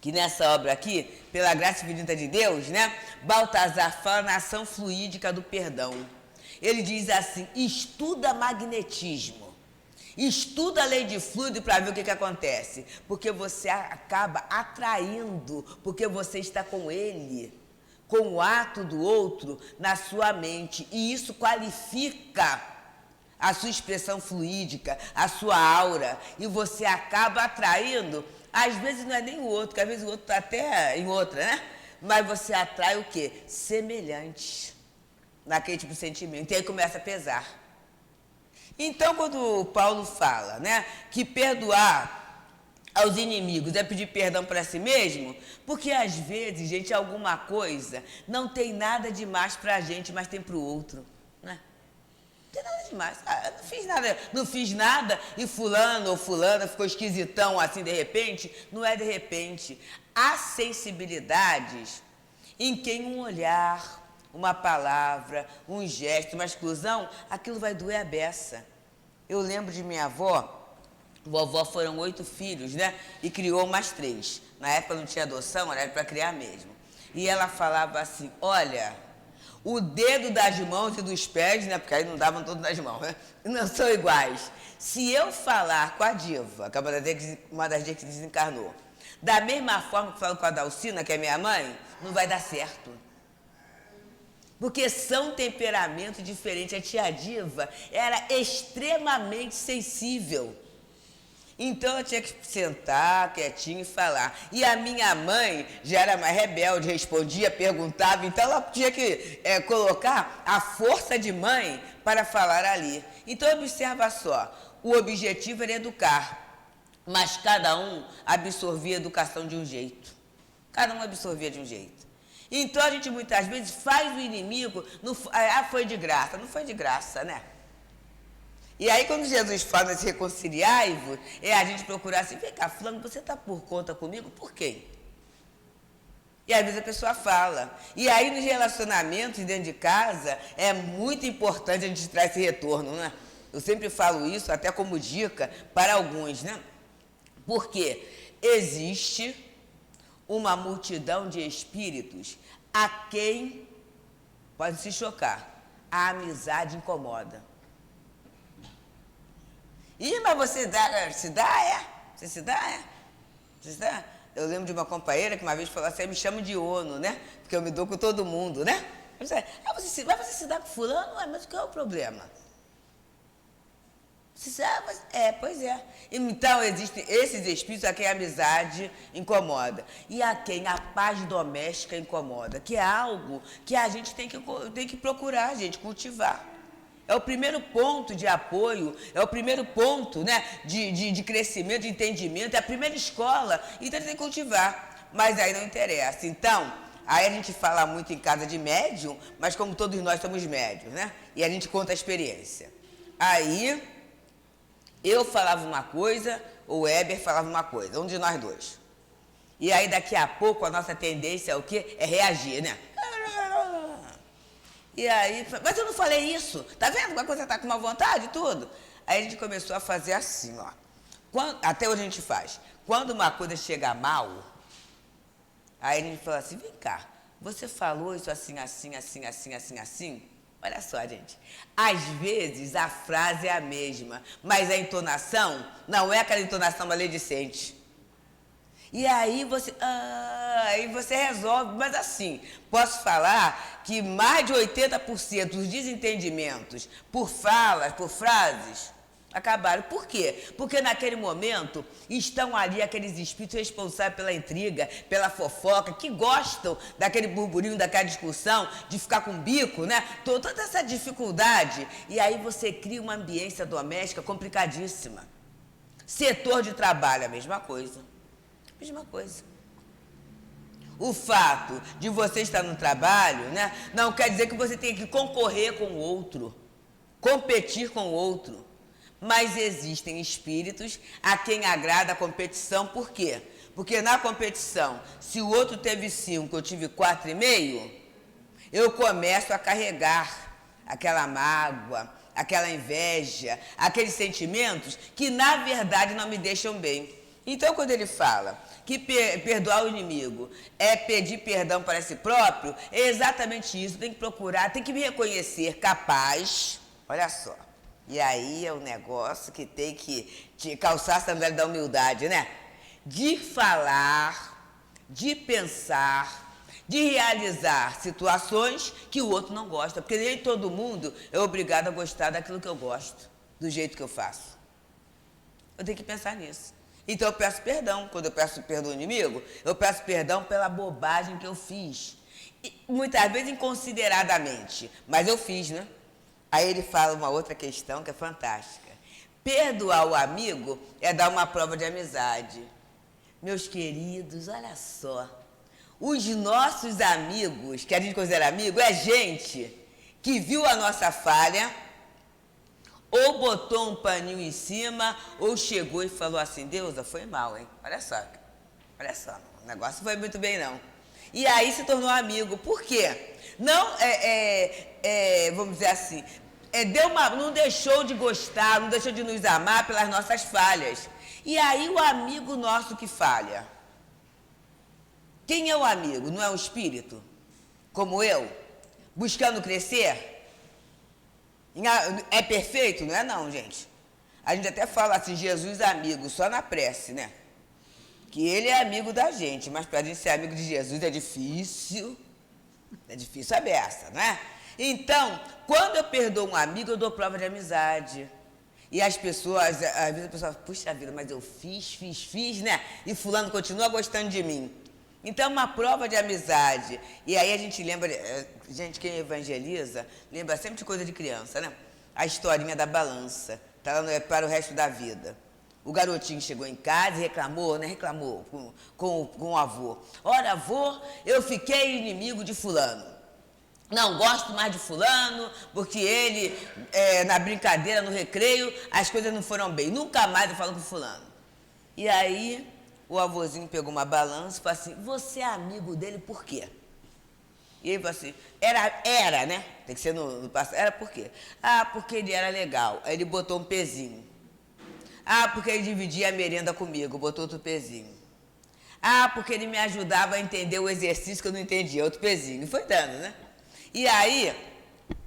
Speaker 4: que nessa obra aqui, pela graça infinita de Deus, né, Baltazar fala na ação fluídica do perdão. Ele diz assim, estuda magnetismo, estuda a lei de fluido para ver o que acontece. Porque você acaba atraindo, porque você está com ele, com o ato do outro na sua mente. E isso qualifica a sua expressão fluídica, a sua aura. E você acaba atraindo, às vezes não é nem o outro, que às vezes o outro está até em outra, né? Mas você atrai o quê? Semelhantes naquele tipo de sentimento. E aí começa a pesar. Então, quando Paulo fala, né, que perdoar aos inimigos é pedir perdão para si mesmo, porque às vezes, gente, alguma coisa não tem nada demais para a gente, mas tem para o outro, né? Não tem nada demais. Não fiz nada e fulano ou fulana ficou esquisitão assim de repente. Não é de repente. Há sensibilidades em quem um olhar, uma palavra, um gesto, uma exclusão, aquilo vai doer a beça. Eu lembro de minha avó, vovó foram 8 filhos, né? E criou mais 3. Na época não tinha adoção, era para criar mesmo. E ela falava assim, olha, o dedo das mãos e dos pés, né? Porque aí não davam todos nas mãos, né? Não são iguais. Se eu falar com a Diva, que é uma das dias que desencarnou, da mesma forma que falo com a Dalcina, que é minha mãe, não vai dar certo. Porque são temperamentos diferentes. A tia Diva era extremamente sensível. Então eu tinha que sentar quietinho e falar. E a minha mãe já era mais rebelde, respondia, perguntava. Então ela tinha que colocar a força de mãe para falar ali. Então observa só, o objetivo era educar, mas cada um absorvia a educação de um jeito. Cada um absorvia de um jeito. Então a gente muitas vezes faz o inimigo, foi de graça. Não foi de graça, né? E aí quando Jesus fala se reconciliai-vos, é a gente procurar assim, vem cá, fulano, você está por conta comigo? Por quê? E às vezes a pessoa fala. E aí nos relacionamentos dentro de casa, é muito importante a gente trazer esse retorno, né? Eu sempre falo isso, até como dica para alguns, né? Porque existe uma multidão de espíritos a quem, pode se chocar, a amizade incomoda. Ih, mas você se dá, é? Você se dá, é? Você se dá? Eu lembro de uma companheira que uma vez falou assim, me chama de ONU, né? Porque eu me dou com todo mundo, né? Mas você se dá com fulano? Mas qual é o problema? Pois é. Então, existem esses espíritos a quem a amizade incomoda. E a quem a paz doméstica incomoda. Que é algo que a gente tem que procurar, gente, cultivar. É o primeiro ponto de apoio, é o primeiro ponto, né, de crescimento, de entendimento, é a primeira escola. Então, tem que cultivar. Mas aí não interessa. Então, aí a gente fala muito em casa de médium, mas como todos nós somos médiums, né? E a gente conta a experiência. Aí eu falava uma coisa, o Weber falava uma coisa, um de nós dois. E aí daqui a pouco a nossa tendência é o quê? É reagir, né? E aí, mas eu não falei isso, tá vendo? Uma coisa tá com uma vontade e tudo. Aí a gente começou a fazer assim, ó. Até hoje a gente faz. Quando uma coisa chega mal, aí a gente fala assim, vem cá, você falou isso assim, assim, assim, assim, assim, assim? Olha só, gente, às vezes a frase é a mesma, mas a entonação não é aquela entonação maledicente. E aí você resolve, mas assim, posso falar que mais de 80% dos desentendimentos por falas, por frases, acabaram. Por quê? Porque naquele momento estão ali aqueles espíritos responsáveis pela intriga, pela fofoca, que gostam daquele burburinho, daquela discussão, de ficar com bico, né? Toda essa dificuldade. E aí você cria uma ambiência doméstica complicadíssima. Setor de trabalho, a mesma coisa. Mesma coisa. O fato de você estar no trabalho, né, não quer dizer que você tenha que concorrer com o outro, competir com o outro. Mas existem espíritos a quem agrada a competição, por quê? Porque na competição, se o outro teve 5, eu tive 4,5, eu começo a carregar aquela mágoa, aquela inveja, aqueles sentimentos que na verdade não me deixam bem. Então, quando ele fala que perdoar o inimigo é pedir perdão para si próprio, é exatamente isso. Tem que procurar, tem que me reconhecer capaz, olha só. E aí é o negócio que tem que te calçar a sandália da humildade, né? De falar, de pensar, de realizar situações que o outro não gosta. Porque nem todo mundo é obrigado a gostar daquilo que eu gosto, do jeito que eu faço. Eu tenho que pensar nisso. Então eu peço perdão. Quando eu peço perdão ao inimigo, eu peço perdão pela bobagem que eu fiz. E, muitas vezes inconsideradamente, mas eu fiz, né? Aí ele fala uma outra questão que é fantástica. Perdoar o amigo é dar uma prova de amizade. Meus queridos, olha só. Os nossos amigos, que a gente considera amigo, é gente que viu a nossa falha, ou botou um paninho em cima, ou chegou e falou assim, Deusa, foi mal, hein? Olha só, o negócio não foi muito bem, não. E aí se tornou amigo. Por quê? Não, vamos dizer assim, não deixou de gostar, não deixou de nos amar pelas nossas falhas. E aí o amigo nosso que falha. Quem é o amigo? Não é o espírito? Como eu? Buscando crescer? É perfeito? Não é não, gente. A gente até fala assim, Jesus amigo, só na prece, né? Que ele é amigo da gente, mas para a gente ser amigo de Jesus é difícil. É difícil a beça, não é? Então, quando eu perdoo um amigo, eu dou prova de amizade. E as pessoas, às vezes a pessoa fala, puxa vida, mas eu fiz, né? E fulano continua gostando de mim. Então, uma prova de amizade. E aí a gente lembra, gente, quem evangeliza, lembra sempre de coisa de criança, né? A historinha da balança, tá lá para o resto da vida. O garotinho chegou em casa e reclamou, né? Reclamou com o avô. Ora, avô, eu fiquei inimigo de fulano. Não gosto mais de fulano, porque ele, na brincadeira, no recreio, as coisas não foram bem. Nunca mais eu falo com fulano. E aí, o avôzinho pegou uma balança e falou assim, você é amigo dele por quê? E ele falou assim, era, né? Tem que ser no passado. Era por quê? Ah, porque ele era legal. Aí ele botou um pezinho. Ah, porque ele dividia a merenda comigo, botou outro pezinho. Ah, porque ele me ajudava a entender o exercício que eu não entendia, outro pezinho. E foi dando, né? E aí,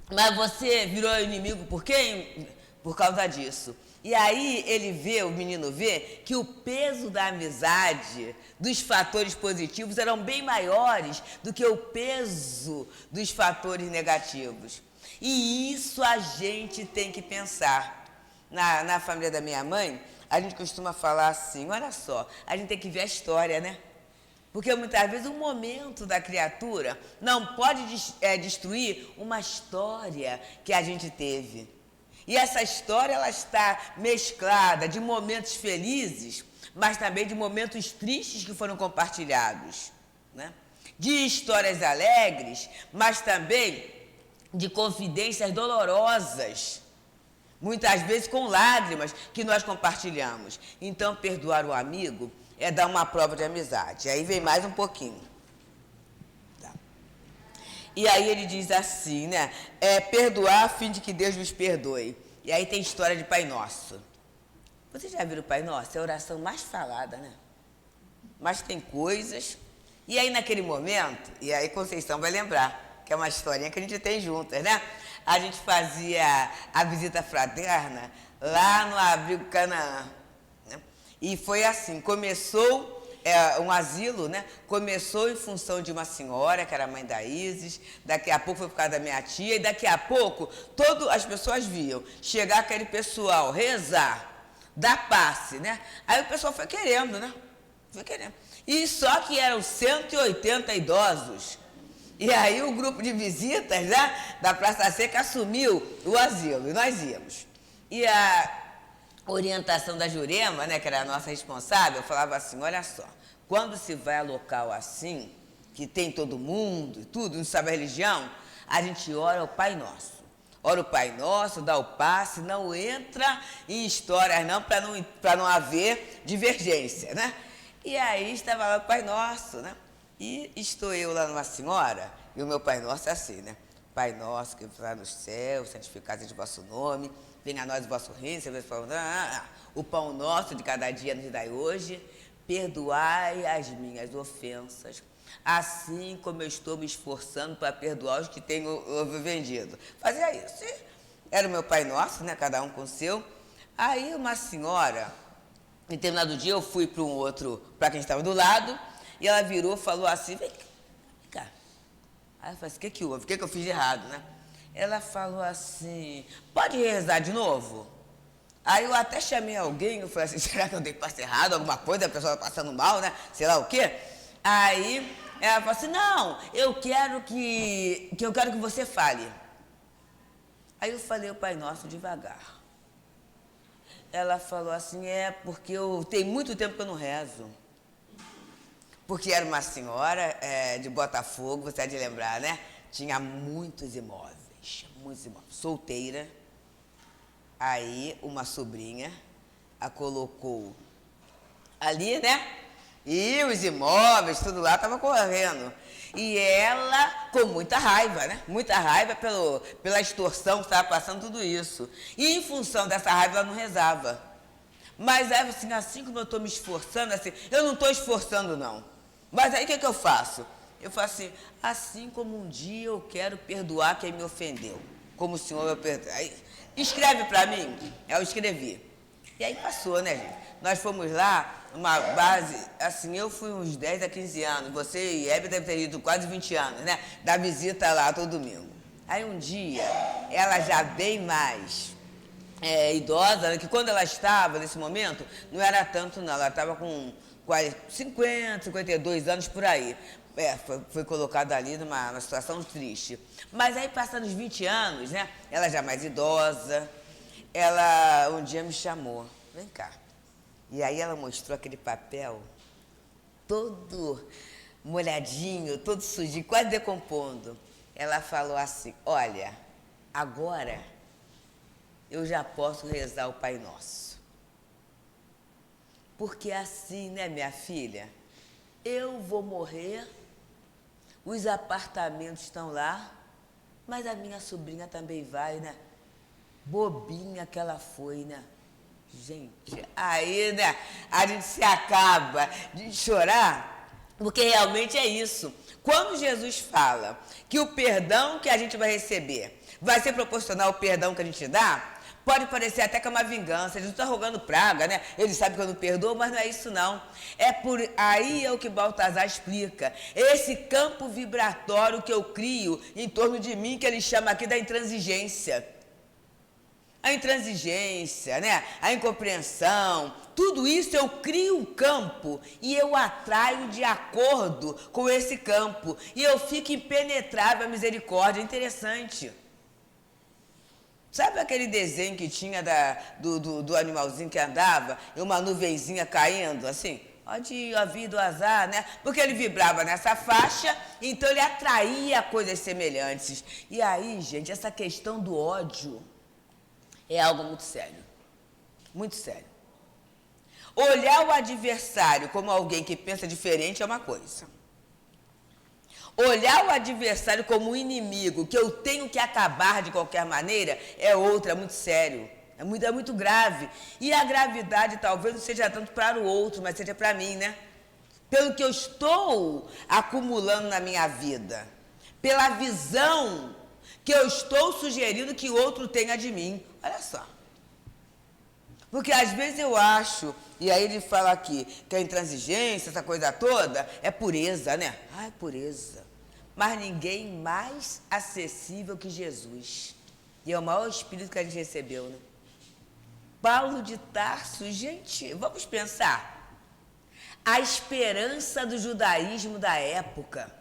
Speaker 4: mas você virou inimigo por quê? Por causa disso. E aí o menino vê que o peso da amizade, dos fatores positivos, eram bem maiores do que o peso dos fatores negativos. E isso a gente tem que pensar. Na família da minha mãe, a gente costuma falar assim, olha só, a gente tem que ver a história, né? Porque muitas vezes o momento da criatura não pode destruir uma história que a gente teve. E essa história ela está mesclada de momentos felizes, mas também de momentos tristes que foram compartilhados, né? De histórias alegres, mas também de confidências dolorosas, muitas vezes com lágrimas que nós compartilhamos. Então, perdoar o amigo é dar uma prova de amizade. Aí vem mais um pouquinho. Tá. E aí ele diz assim, né? Perdoar a fim de que Deus nos perdoe. E aí tem história de Pai Nosso. Vocês já viram o Pai Nosso? É a oração mais falada, né? Mas tem coisas. E aí naquele momento, e aí Conceição vai lembrar, que é uma historinha que a gente tem juntas, né? A gente fazia a visita fraterna lá no Abrigo Canaã. Né? E foi assim, começou um asilo, né? Começou em função de uma senhora, que era a mãe da Isis, daqui a pouco foi por causa da minha tia, e daqui a pouco as pessoas viam chegar aquele pessoal, rezar, dar passe, né? Aí o pessoal foi querendo, né? Foi querendo. E só que eram 180 idosos. E aí o grupo de visitas, né, da Praça Seca assumiu o asilo, e nós íamos. E a orientação da Jurema, né, que era a nossa responsável, falava assim, olha só, quando se vai a local assim, que tem todo mundo e tudo, não sabe a religião, a gente ora o Pai Nosso. Ora o Pai Nosso, dá o passe, não entra em histórias não, para não haver divergência, né? E aí estava lá o Pai Nosso, né? E estou eu lá numa senhora, e o meu Pai Nosso é assim, né? Pai Nosso que está no céu, santificado seja o vosso nome, venha a nós o vosso reino, o pão nosso de cada dia nos dai hoje, perdoai as minhas ofensas, assim como eu estou me esforçando para perdoar os que tenho ofendido. Fazia isso. E era o meu Pai Nosso, né? Cada um com o seu. Aí uma senhora, em determinado dia, eu fui para para quem estava do lado, e ela virou e falou assim, vem cá. Aí eu falei assim, o que houve? O que eu fiz de errado, né? Ela falou assim, pode rezar de novo? Aí eu até chamei alguém, eu falei assim, será que eu dei passo errado, alguma coisa, a pessoa passando mal, né? Sei lá o quê. Aí ela falou assim, não, eu quero que você fale. Aí eu falei o Pai Nosso devagar. Ela falou assim, porque tem muito tempo que eu não rezo. Porque era uma senhora de Botafogo, você há de lembrar, né? Tinha muitos imóveis, solteira. Aí uma sobrinha a colocou ali, né? E os imóveis, tudo lá, estava correndo. E ela, com muita raiva, né? Muita raiva pela extorsão que estava passando, tudo isso. E em função dessa raiva, ela não rezava. Mas aí, assim como eu estou me esforçando, assim, eu não estou esforçando, não. Mas aí, o que eu faço? Eu faço assim como um dia eu quero perdoar quem me ofendeu. Como o senhor eu perdoe. Aí, escreve para mim. Eu escrevi. E aí passou, né, gente? Nós fomos lá, uma base, assim, eu fui uns 10 a 15 anos, você e Hebe deve ter ido quase 20 anos, né? Da visita lá todo domingo. Aí um dia, ela já bem mais idosa, né, que quando ela estava, nesse momento, não era tanto não, ela estava com 50, 52 anos por aí. Foi colocada ali numa situação triste. Mas aí, passando os 20 anos, né, ela já mais idosa, ela um dia me chamou, vem cá. E aí ela mostrou aquele papel todo molhadinho, todo sujinho, quase decompondo. Ela falou assim, olha, agora eu já posso rezar o Pai Nosso. Porque assim, né, minha filha, eu vou morrer, os apartamentos estão lá, mas a minha sobrinha também vai, né? Bobinha que ela foi, né? Gente, aí, né, a gente se acaba de chorar, porque realmente é isso. Quando Jesus fala que o perdão que a gente vai receber vai ser proporcional ao perdão que a gente dá, pode parecer até que é uma vingança, ele não está rogando praga, né? Ele sabe que eu não perdoo, mas não é isso não. Aí é o que Baltazar explica. Esse campo vibratório que eu crio em torno de mim, que ele chama aqui da intransigência. A intransigência, né? A incompreensão, tudo isso eu crio um campo e eu atraio de acordo com esse campo. E eu fico impenetrável à misericórdia. Interessante. Sabe aquele desenho que tinha do animalzinho que andava e uma nuvenzinha caindo, assim? Ó a vida, o azar, né? Porque ele vibrava nessa faixa, então ele atraía coisas semelhantes. E aí, gente, essa questão do ódio é algo muito sério. Muito sério. Olhar o adversário como alguém que pensa diferente é uma coisa. Olhar o adversário como um inimigo que eu tenho que acabar de qualquer maneira é outra, é muito sério. É muito grave. E a gravidade talvez não seja tanto para o outro, mas seja para mim, né? Pelo que eu estou acumulando na minha vida. Pela visão que eu estou sugerindo que o outro tenha de mim. Olha só. Porque às vezes eu acho, e aí ele fala aqui, que a intransigência, essa coisa toda, é pureza, né? Ah, é pureza. Mas ninguém mais acessível que Jesus. E é o maior espírito que a gente recebeu, né? Paulo de Tarso, gente, vamos pensar. A esperança do judaísmo da época.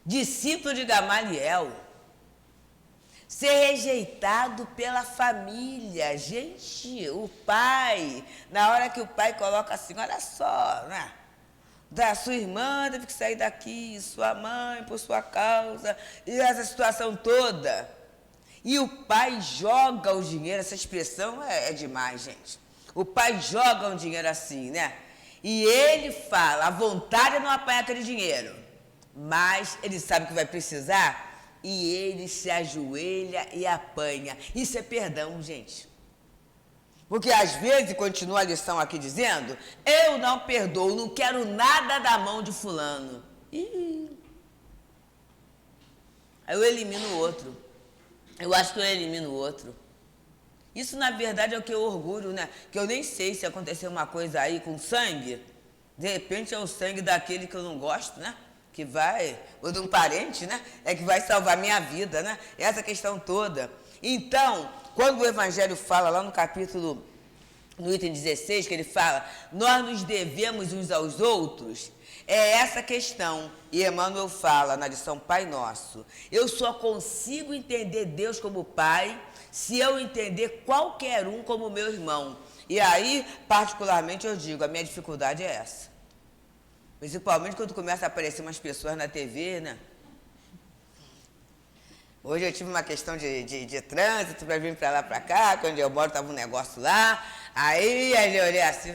Speaker 4: Discípulo de Gamaliel. Ser rejeitado pela família. Gente, o pai, na hora que o pai coloca assim, olha só, né? Da sua irmã teve que sair daqui, sua mãe por sua causa, e essa situação toda. E o pai joga o dinheiro, essa expressão é demais, gente. O pai joga um dinheiro assim, né? E ele fala, a vontade não apanha aquele dinheiro, mas ele sabe que vai precisar e ele se ajoelha e apanha. Isso é perdão, gente. Porque às vezes, continua a lição aqui dizendo, eu não perdoo, não quero nada da mão de fulano. Aí eu elimino o outro. Eu acho que eu elimino o outro. Isso, na verdade, é o que eu orgulho, né? Que eu nem sei se acontecer uma coisa aí com sangue, de repente é o sangue daquele que eu não gosto, né? Que vai, ou de um parente, né? É que vai salvar minha vida, né? Essa questão toda. Então, quando o Evangelho fala lá no capítulo, no item 16, que ele fala, nós nos devemos uns aos outros, é essa questão. E Emmanuel fala na lição Pai Nosso, eu só consigo entender Deus como Pai se eu entender qualquer um como meu irmão. E aí, particularmente, eu digo, a minha dificuldade é essa. Principalmente quando começa a aparecer umas pessoas na TV, né? Hoje eu tive uma questão de trânsito para vir para lá, para cá, quando eu moro estava um negócio lá, aí eu olhei assim,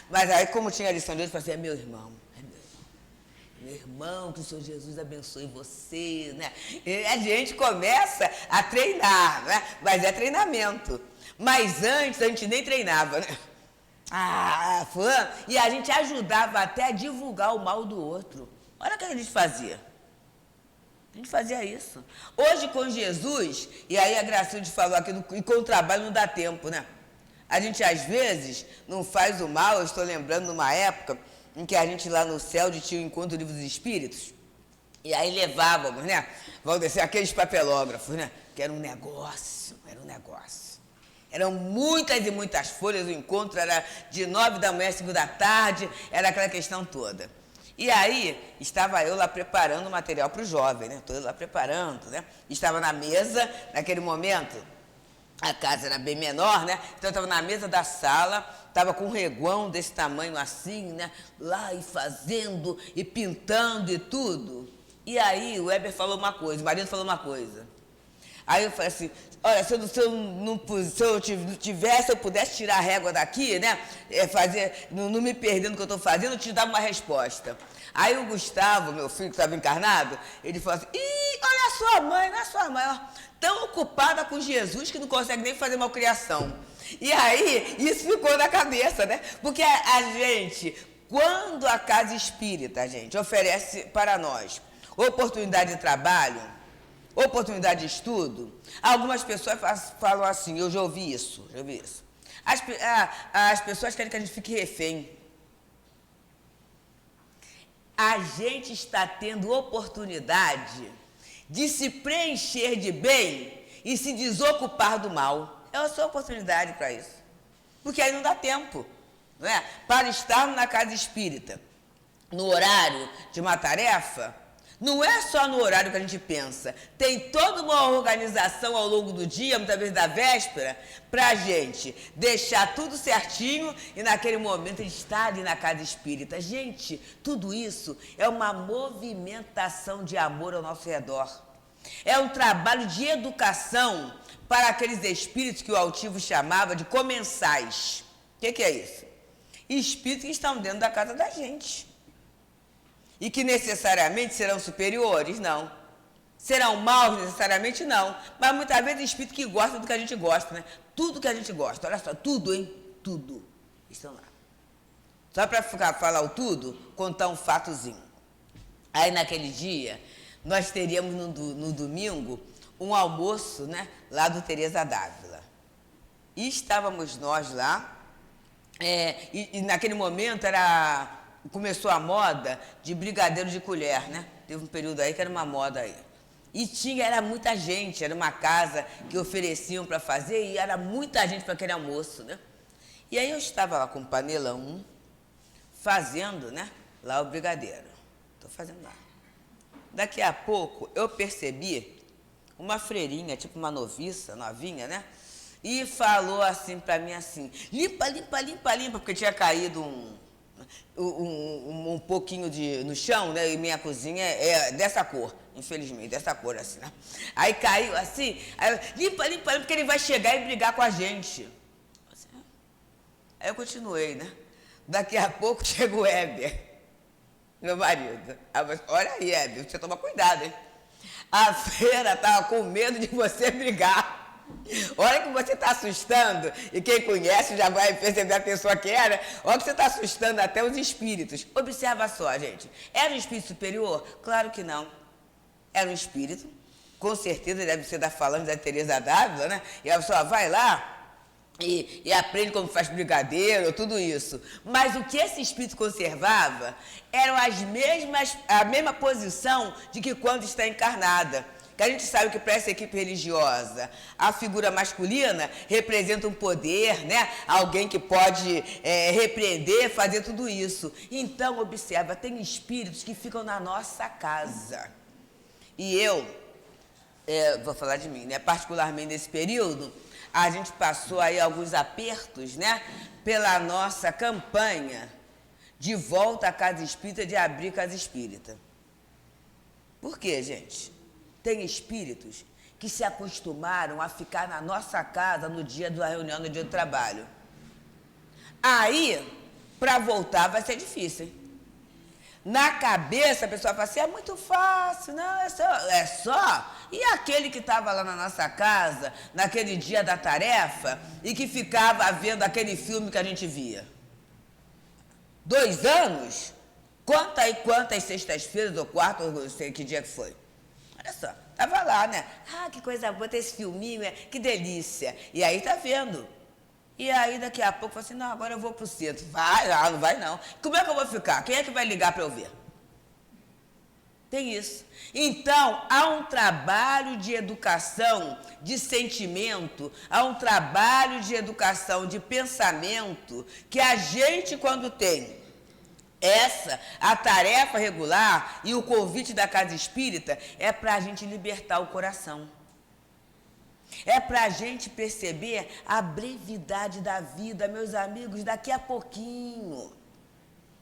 Speaker 4: mas aí como tinha a lição de hoje, eu falei assim, é meu irmão. Meu irmão, que o Senhor Jesus abençoe você, né? E a gente começa a treinar, né? Mas é treinamento. Mas antes a gente nem treinava, né? Fulano. E a gente ajudava até a divulgar o mal do outro. Olha o que a gente fazia. A gente fazia isso. Hoje com Jesus, e aí a Gracilde falou aqui, e com o trabalho não dá tempo, né? A gente às vezes não faz o mal, eu estou lembrando de uma época em que a gente lá no céu tinha o encontro do livro dos espíritos, e aí levávamos, né? Vamos descer aqueles papelógrafos, né? Que era um negócio, Eram muitas e muitas folhas, o encontro era de 9 da manhã às 5 da tarde, era aquela questão toda. E aí, estava eu lá preparando o material para o jovem, né? Estou lá preparando, né? Estava na mesa, naquele momento, a casa era bem menor, né? Então, eu estava na mesa da sala, estava com um reguão desse tamanho assim, né? Lá e fazendo, e pintando e tudo. E aí, o Weber falou uma coisa, o marido falou uma coisa. Aí eu falei assim, olha, se eu pudesse tirar a régua daqui, né, não me perdendo no que eu estou fazendo, eu te dava uma resposta. Aí o Gustavo, meu filho que estava encarnado, ele falou assim, olha a sua mãe, ó, tão ocupada com Jesus que não consegue nem fazer malcriação. E aí, isso ficou na cabeça, né, porque a gente, quando a casa espírita, gente, oferece para nós oportunidade de trabalho, oportunidade de estudo, algumas pessoas falam assim, eu já ouvi isso. As pessoas querem que a gente fique refém. A gente está tendo oportunidade de se preencher de bem e se desocupar do mal. É a sua oportunidade para isso. Porque aí não dá tempo, não é? Para estarmos na casa espírita, no horário de uma tarefa, não é só no horário que a gente pensa, tem toda uma organização ao longo do dia, muitas vezes da véspera, para a gente deixar tudo certinho e naquele momento a gente está ali na casa espírita. Gente, tudo isso é uma movimentação de amor ao nosso redor. É um trabalho de educação para aqueles espíritos que o altivo chamava de comensais. O que é isso? Espíritos que estão dentro da casa da gente. E que necessariamente serão superiores? Não. Serão maus necessariamente? Não. Mas muitas vezes espírito que gosta do que a gente gosta, né? Tudo que a gente gosta. Olha só, tudo, hein? Tudo. Estão lá. Só para falar o tudo, contar um fatozinho. Aí naquele dia, nós teríamos no domingo um almoço, né? Lá do Teresa d'Ávila. E estávamos nós lá. E naquele momento começou a moda de brigadeiro de colher, né? Teve um período aí que era uma moda aí. E era muita gente, era uma casa que ofereciam para fazer e era muita gente para aquele almoço, né? E aí eu estava lá com o panelão, fazendo, né? Lá o brigadeiro. Estou fazendo lá. Daqui a pouco eu percebi uma freirinha, tipo uma noviça, novinha, né? E falou assim para mim assim, limpa, porque tinha caído um pouquinho no chão, né? E minha cozinha é dessa cor, infelizmente, dessa cor assim, né? Aí caiu assim, aí, limpa, porque ele vai chegar e brigar com a gente. Aí eu continuei, né? Daqui a pouco chega o Heber, meu marido. Olha aí, Heber, você toma cuidado, hein? A Feira estava com medo de você brigar. Olha que você está assustando, e quem conhece já vai perceber a pessoa que era. Olha que você está assustando até os espíritos. Observa só, gente. Era um espírito superior? Claro que não. Era um espírito, com certeza deve ser da Falange da Teresa d'Ávila, né? E a pessoa vai lá e aprende como faz brigadeiro, tudo isso. Mas o que esse espírito conservava eram a mesma posição de que quando está encarnada. Que a gente sabe que para essa equipe religiosa, a figura masculina representa um poder, né? Alguém que pode repreender, fazer tudo isso. Então, observa, tem espíritos que ficam na nossa casa. E eu vou falar de mim, né? Particularmente nesse período, a gente passou aí alguns apertos, né? Pela nossa campanha de volta à casa espírita, de abrir casa espírita. Por quê, gente? Tem espíritos que se acostumaram a ficar na nossa casa no dia da reunião, no dia do trabalho. Aí, para voltar vai ser difícil, hein? Na cabeça a pessoa fala assim, é muito fácil, não, é só. E aquele que estava lá na nossa casa, naquele dia da tarefa, e que ficava vendo aquele filme que a gente via? 2 anos? Quantas sextas-feiras ou quartas, não sei que dia que foi. Olha só, tava lá, né? Ah, que coisa boa, tem esse filminho, que delícia. E aí tá vendo. E aí daqui a pouco fala assim, não, agora eu vou pro centro. Vai, não vai não. Como é que eu vou ficar? Quem é que vai ligar para eu ver? Tem isso. Então, há um trabalho de educação, de sentimento, há um trabalho de educação, de pensamento, que a gente, quando tem a tarefa regular e o convite da casa espírita, é para a gente libertar o coração. É para a gente perceber a brevidade da vida, meus amigos, daqui a pouquinho.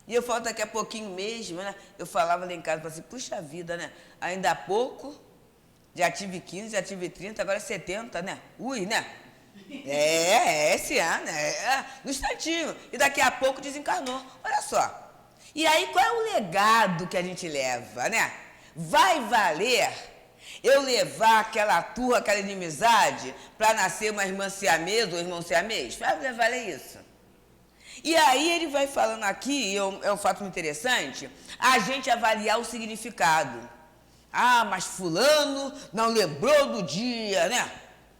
Speaker 4: E eu falo daqui a pouquinho mesmo, né? Eu falava lá em casa, assim, puxa vida, né? Ainda há pouco, já tive 15, já tive 30, agora 70, né? Ui, né? Esse ano, no instantinho. E daqui a pouco desencarnou. Olha só. E aí, qual é o legado que a gente leva, né? Vai valer eu levar aquela turra, aquela inimizade, para nascer uma irmã siamesa ou irmão siamês? Vai valer isso? E aí ele vai falando aqui, e é um fato interessante, a gente avaliar o significado. Ah, mas fulano não lembrou do dia, né?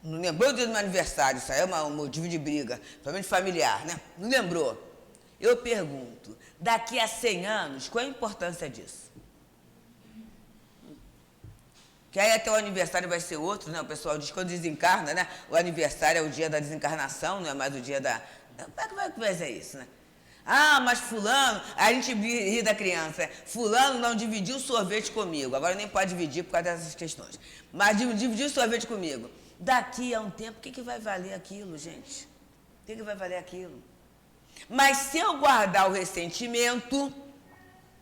Speaker 4: Não lembrou do dia do meu aniversário, isso aí é um motivo de briga, principalmente familiar, né? Não lembrou. Eu pergunto, daqui a 100 anos, qual a importância disso? Que aí até o aniversário vai ser outro, né? O pessoal diz que quando desencarna, né? O aniversário é o dia da desencarnação, não é mais o dia da... Como é que vai ser isso, né? Ah, mas fulano... A gente ri da criança, né? Fulano não dividiu sorvete comigo. Agora nem pode dividir por causa dessas questões. Mas dividiu sorvete comigo. Daqui a um tempo, o que vai valer aquilo, gente? O que vai valer aquilo? Mas se eu guardar o ressentimento,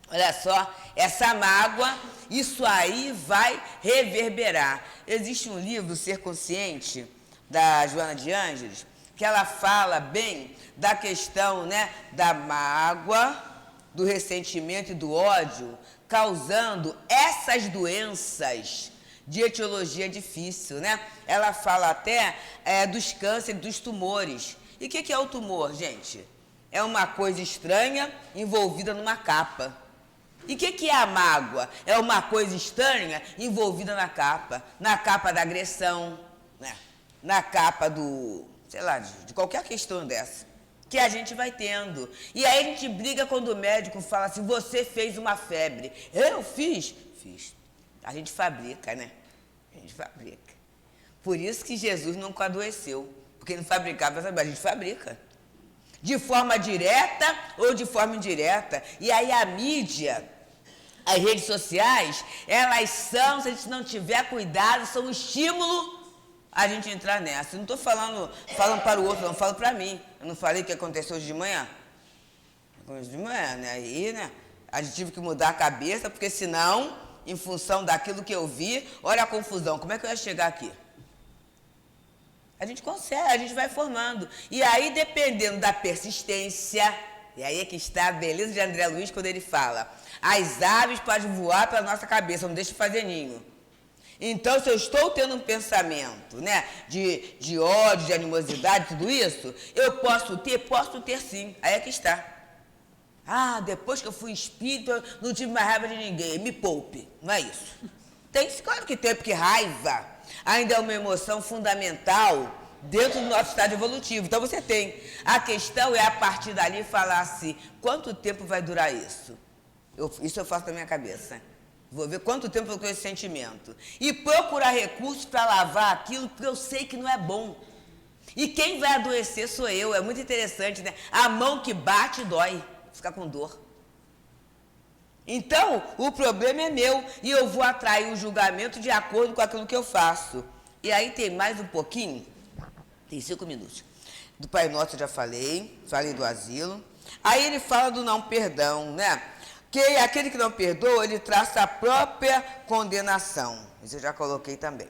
Speaker 4: olha só, essa mágoa, isso aí vai reverberar. Existe um livro, Ser Consciente, da Joana de Ângeles, que ela fala bem da questão, né, da mágoa, do ressentimento e do ódio, causando essas doenças de etiologia difícil, né? Ela fala até dos cânceres, dos tumores. E o que é o tumor, gente? É uma coisa estranha envolvida numa capa. E o que é a mágoa? É uma coisa estranha envolvida na capa da agressão, né? Na capa do, sei lá, de qualquer questão dessa, que a gente vai tendo. E aí a gente briga quando o médico fala assim, você fez uma febre. Eu fiz? Fiz. A gente fabrica, né? A gente fabrica. Por isso que Jesus nunca adoeceu, porque não fabricava, a gente fabrica. De forma direta ou de forma indireta. E aí a mídia, as redes sociais, elas são, se a gente não tiver cuidado, são um estímulo a gente entrar nessa. Eu não estou falando para o outro, não, falo para mim. Eu não falei o que aconteceu hoje de manhã? Hoje de manhã, né? Aí, né? A gente tive que mudar a cabeça, porque senão, em função daquilo que eu vi, olha a confusão, como é que eu ia chegar aqui? A gente consegue, a gente vai formando. E aí, dependendo da persistência, E aí é que está a beleza de André Luiz quando ele fala: as aves podem voar pela nossa cabeça, não deixa de fazer ninho. Então, se eu estou tendo um pensamento, né, de ódio, de animosidade, tudo isso, eu posso ter sim. Aí é que está. Ah, depois que eu fui espírito, eu não tive mais raiva de ninguém. Me poupe. Não é isso. Tem, claro que tem, porque raiva ainda é uma emoção fundamental dentro do nosso estado evolutivo. Então, você tem. A questão é, a partir dali, falar assim, quanto tempo vai durar isso? Isso eu faço na minha cabeça. Vou ver quanto tempo eu tenho esse sentimento. E procurar recursos para lavar aquilo, porque eu sei que não é bom. E quem vai adoecer sou eu. É muito interessante, né? A mão que bate dói. Fica com dor. Então, o problema é meu. E eu vou atrair o julgamento de acordo com aquilo que eu faço. E aí tem mais um pouquinho. Tem 5 minutos. Do Pai Nosso eu já falei do asilo. Aí ele fala do não perdão, né? Que aquele que não perdoa, ele traça a própria condenação. Isso eu já coloquei também.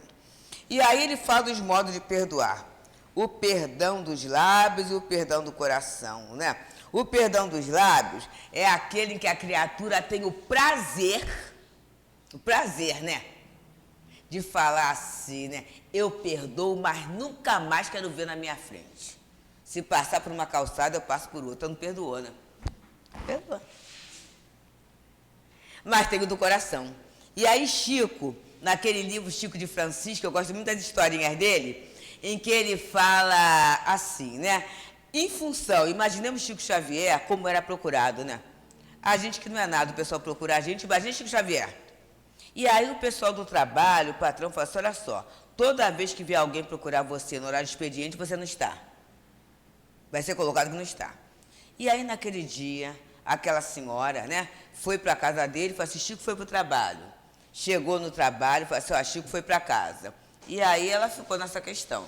Speaker 4: E aí ele fala dos modos de perdoar. O perdão dos lábios e o perdão do coração, né? O perdão dos lábios é aquele em que a criatura tem o prazer, né? De falar assim, né? Eu perdoo, mas nunca mais quero ver na minha frente. Se passar por uma calçada, eu passo por outra. Não perdoou, né? Perdoa. Mas tem o do coração. E aí Chico, naquele livro Chico de Francisco, eu gosto muito das historinhas dele, em que ele fala assim, né? Em função, imaginemos Chico Xavier como era procurado, né? A gente que não é nada, o pessoal procura a gente, imagina Chico Xavier. E aí o pessoal do trabalho, o patrão, fala assim, olha só, toda vez que vier alguém procurar você no horário de expediente, você não está. Vai ser colocado que não está. E aí naquele dia, aquela senhora, né, foi para a casa dele e falou assim, Chico foi para o trabalho. Chegou no trabalho e falou assim, ó, Chico foi para casa. E aí ela ficou nessa questão.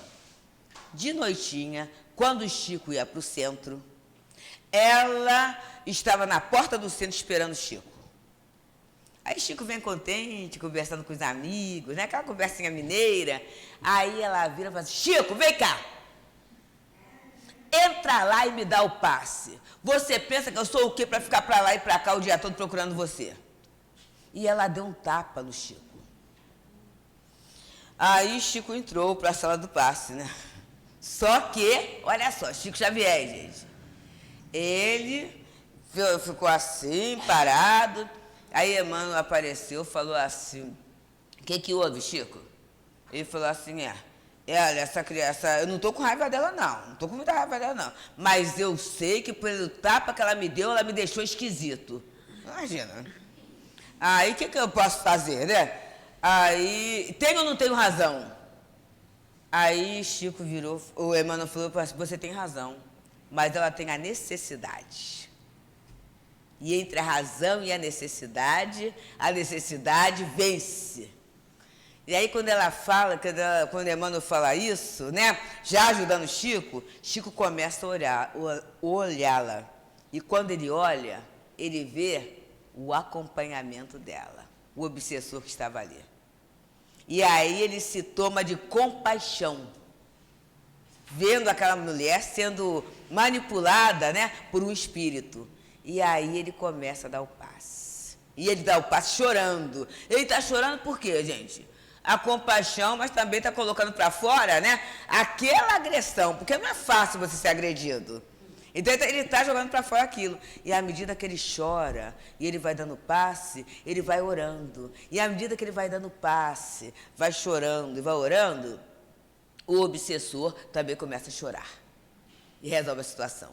Speaker 4: De noitinha, quando o Chico ia para o centro, ela estava na porta do centro esperando o Chico. Aí Chico vem contente, conversando com os amigos, né, aquela conversinha mineira. Aí ela vira e fala assim, Chico, vem cá. Entra lá e me dá o passe. Você pensa que eu sou o quê para ficar para lá e para cá o dia todo procurando você? E ela deu um tapa no Chico. Aí Chico entrou para a sala do passe, né? Só que, olha só, Chico Xavier, gente. Ele ficou assim, parado. Aí Emmanuel apareceu, falou assim, o que houve, Chico? Ele falou assim, olha, essa criança, eu não estou com raiva dela, não estou com muita raiva dela, não. Mas eu sei que pelo tapa que ela me deu, ela me deixou esquisito. Imagina. Aí, o que eu posso fazer, né? Aí, tenho ou não tenho razão? Aí, Chico virou, o Emmanuel falou, você tem razão, mas ela tem a necessidade. E entre a razão e a necessidade vence. E aí, quando ela fala, quando Emmanuel fala isso, né, já ajudando Chico, Chico começa a olhá-la. E quando ele olha, ele vê o acompanhamento dela, o obsessor que estava ali. E aí ele se toma de compaixão, vendo aquela mulher sendo manipulada, né, por um espírito. E aí ele começa a dar o passe. E ele dá o passe chorando. Ele está chorando por quê, gente? A compaixão, mas também está colocando para fora, né, aquela agressão, porque não é fácil você ser agredido. Então ele está jogando para fora aquilo. E à medida que ele chora, e ele vai dando passe, ele vai orando. E à medida que ele vai dando passe, vai chorando e vai orando, o obsessor também começa a chorar. E resolve a situação.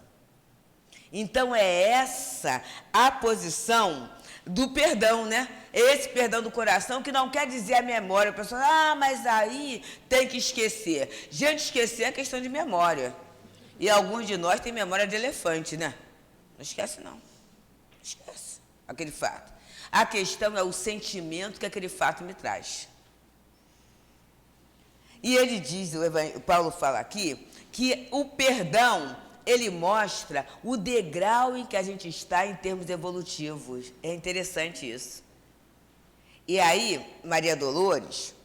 Speaker 4: Então é essa a posição do perdão, né? Esse perdão do coração que não quer dizer a memória. A pessoa, mas aí tem que esquecer. Gente, esquecer é questão de memória. E alguns de nós têm memória de elefante, né? Não esquece, não. Esquece aquele fato. A questão é o sentimento que aquele fato me traz. E ele diz, o Paulo fala aqui, que o perdão, ele mostra o degrau em que a gente está em termos evolutivos. É interessante isso. E aí, Maria Dolores,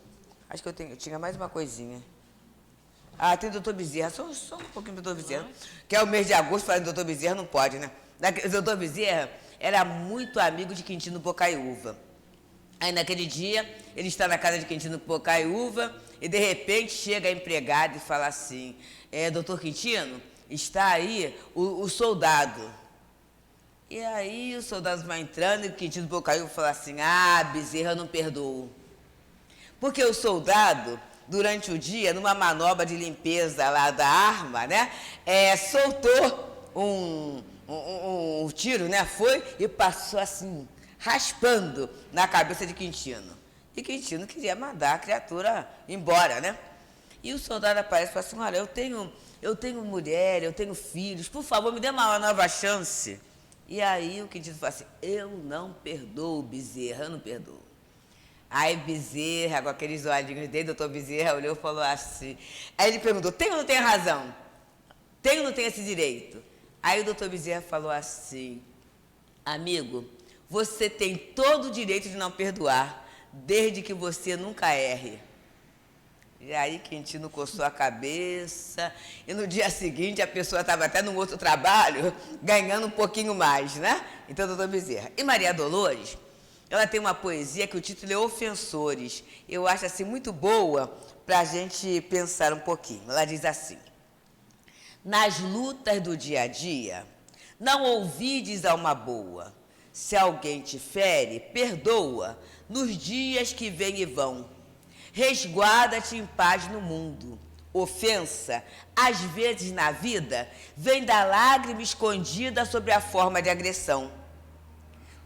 Speaker 4: acho que eu tinha mais uma coisinha. Tem o doutor Bezerra, só um pouquinho do doutor Bezerra, que é o mês de agosto, falando do doutor Bezerra, não pode, né? O doutor Bezerra era muito amigo de Quintino Bocaiúva. Aí, naquele dia, ele está na casa de Quintino Bocaiúva e, de repente, chega a empregada e fala assim, doutor Quintino, está aí o soldado. E aí, o soldado vai entrando e o Quintino Bocaiúva fala assim, Bezerra, eu não perdoo. Porque o soldado, durante o dia, numa manobra de limpeza lá da arma, né, soltou um tiro, né, foi e passou assim, raspando na cabeça de Quintino. E Quintino queria mandar a criatura embora, né? E o soldado aparece e fala assim, olha, eu tenho mulher, eu tenho filhos, por favor, me dê uma nova chance. E aí o Quintino fala assim, eu não perdoo, Bezerra, eu não perdoo. Aí Bezerra, com aqueles olhinhos dele, doutor Bezerra olhou e falou assim, aí ele perguntou, tem ou não tem razão? Tem ou não tem esse direito? Aí o doutor Bezerra falou assim, amigo, você tem todo o direito de não perdoar, desde que você nunca erre. E aí Quintino coçou a cabeça, e no dia seguinte a pessoa estava até num outro trabalho, ganhando um pouquinho mais, né? Então, doutor Bezerra. E Maria Dolores, ela tem uma poesia que o título é Ofensores. Eu acho assim muito boa para a gente pensar um pouquinho. Ela diz assim, nas lutas do dia a dia, não ouvides alma boa. Se alguém te fere, perdoa, nos dias que vêm e vão. Resguarda-te em paz no mundo. Ofensa, às vezes na vida, vem da lágrima escondida sobre a forma de agressão.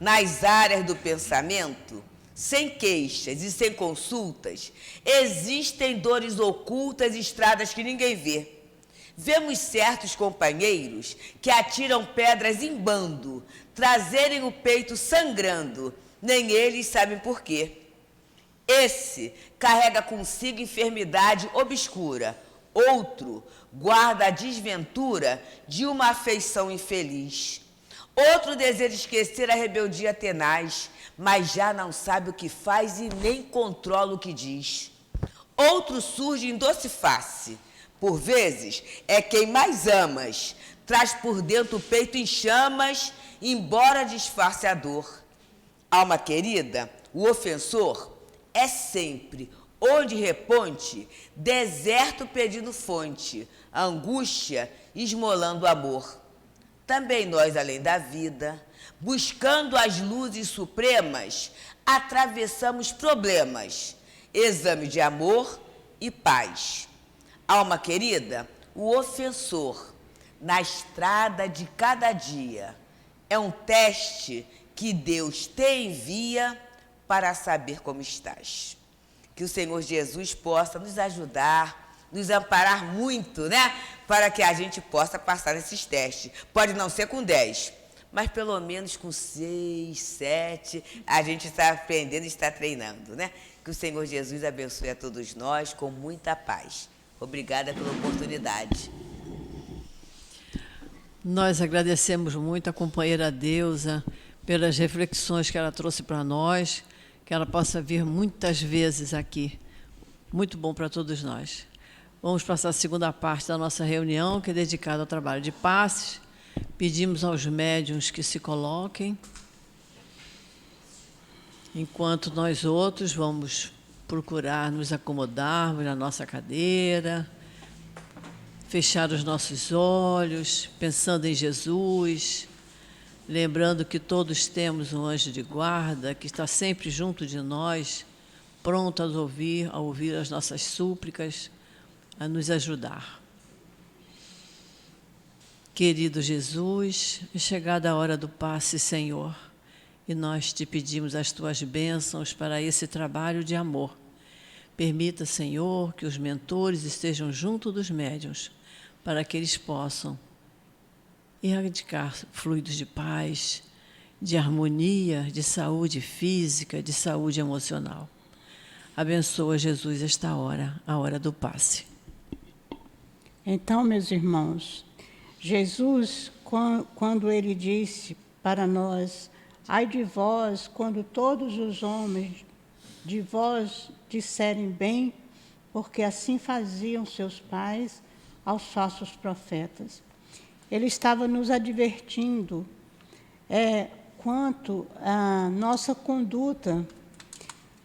Speaker 4: Nas áreas do pensamento, sem queixas e sem consultas, existem dores ocultas e estradas que ninguém vê. Vemos certos companheiros que atiram pedras em bando, trazerem o peito sangrando, nem eles sabem por quê. Esse carrega consigo enfermidade obscura, outro guarda a desventura de uma afeição infeliz. Outro deseja esquecer a rebeldia tenaz, mas já não sabe o que faz e nem controla o que diz. Outro surge em doce face, por vezes é quem mais amas, traz por dentro o peito em chamas, embora disfarce a dor. Alma querida, o ofensor é sempre, onde reponte, deserto pedindo fonte, angústia esmolando amor. Também nós, além da vida, buscando as luzes supremas, atravessamos problemas, exame de amor e paz. Alma querida, o ofensor, na estrada de cada dia, é um teste que Deus te envia para saber como estás. Que o Senhor Jesus possa nos ajudar, nos amparar muito, né? Para que a gente possa passar esses testes. Pode não ser com 10, mas pelo menos com 6, 7, a gente está aprendendo e está treinando, né? Que o Senhor Jesus abençoe a todos nós com muita paz. Obrigada pela oportunidade.
Speaker 3: Nós agradecemos muito a companheira Deusa pelas reflexões que ela trouxe para nós, que ela possa vir muitas vezes aqui. Muito bom para todos nós. Vamos passar a segunda parte da nossa reunião, que é dedicada ao trabalho de passes. Pedimos aos médiuns que se coloquem, enquanto nós outros vamos procurar nos acomodarmos na nossa cadeira, fechar os nossos olhos, pensando em Jesus, lembrando que todos temos um anjo de guarda que está sempre junto de nós, pronto a ouvir as nossas súplicas, a nos ajudar. Querido Jesus, é chegada a hora do passe, Senhor, e nós te pedimos as tuas bênçãos para esse trabalho de amor. Permita, Senhor, que os mentores estejam junto dos médiuns, para que eles possam erradicar fluidos de paz, de harmonia, de saúde física, de saúde emocional. Abençoa, Jesus, esta hora, a hora do passe.
Speaker 5: Então, meus irmãos, Jesus, quando ele disse para nós, ai de vós, quando todos os homens de vós disserem bem, porque assim faziam seus pais aos falsos profetas. Ele estava nos advertindo quanto à nossa conduta,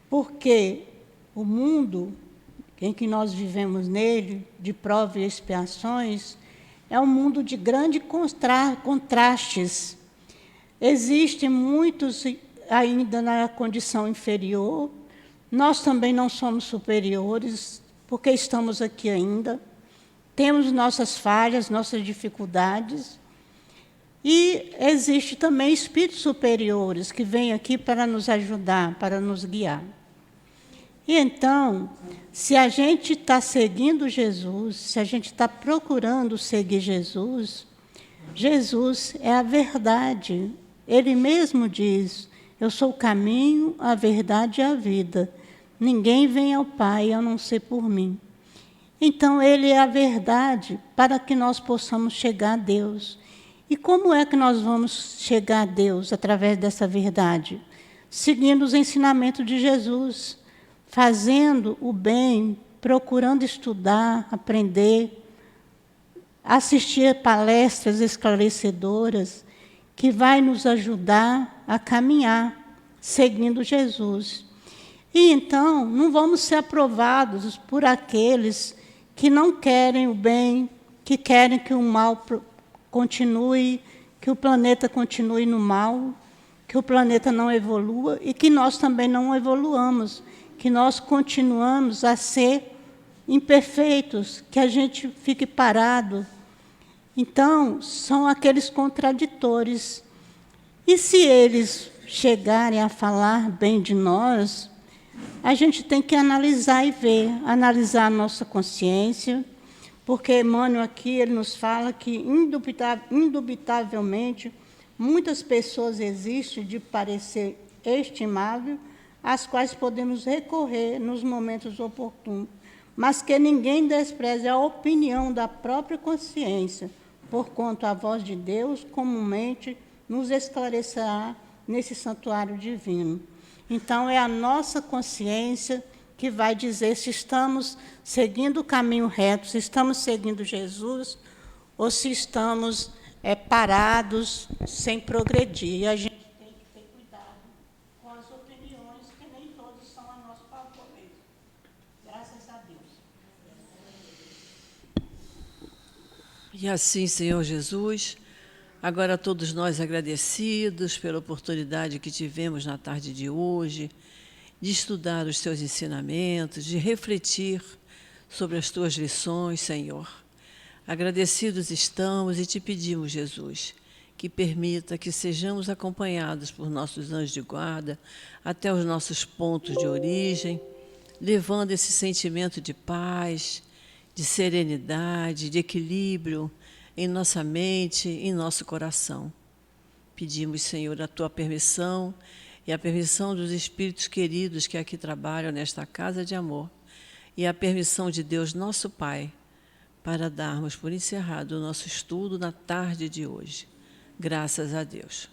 Speaker 5: porque o mundo em que nós vivemos nele, de provas e expiações, é um mundo de grandes contrastes. Existem muitos ainda na condição inferior, nós também não somos superiores, porque estamos aqui ainda, temos nossas falhas, nossas dificuldades, e existe também espíritos superiores que vêm aqui para nos ajudar, para nos guiar. E então, se a gente está seguindo Jesus, se a gente está procurando seguir Jesus, Jesus é a verdade. Ele mesmo diz: eu sou o caminho, a verdade e a vida. Ninguém vem ao Pai a não ser por mim. Então, Ele é a verdade para que nós possamos chegar a Deus. E como é que nós vamos chegar a Deus através dessa verdade? Seguindo os ensinamentos de Jesus, fazendo o bem, procurando estudar, aprender, assistir palestras esclarecedoras, que vai nos ajudar a caminhar, seguindo Jesus. E então, não vamos ser aprovados por aqueles que não querem o bem, que querem que o mal continue, que o planeta continue no mal, que o planeta não evolua e que nós também não evoluamos, que nós continuamos a ser imperfeitos, que a gente fique parado. Então, são aqueles contraditores. E se eles chegarem a falar bem de nós, a gente tem que analisar e ver, analisar a nossa consciência, porque Emmanuel aqui ele nos fala que, indubitavelmente, muitas pessoas existem de parecer estimável, às quais podemos recorrer nos momentos oportunos, mas que ninguém despreze a opinião da própria consciência, porquanto a voz de Deus comumente nos esclarecerá nesse santuário divino. Então, é a nossa consciência que vai dizer se estamos seguindo o caminho reto, se estamos seguindo Jesus, ou se estamos parados, sem progredir. E a gente tem que ter cuidado com as opiniões, que nem todas são a nosso favor mesmo. Graças a Deus.
Speaker 3: E assim, Senhor Jesus, agora todos nós agradecidos pela oportunidade que tivemos na tarde de hoje, de estudar os Teus ensinamentos, de refletir sobre as Tuas lições, Senhor. Agradecidos estamos e te pedimos, Jesus, que permita que sejamos acompanhados por nossos anjos de guarda até os nossos pontos de origem, levando esse sentimento de paz, de serenidade, de equilíbrio em nossa mente, em nosso coração. Pedimos, Senhor, a Tua permissão e a permissão dos espíritos queridos que aqui trabalham nesta casa de amor e a permissão de Deus, nosso Pai, para darmos por encerrado o nosso estudo na tarde de hoje. Graças a Deus.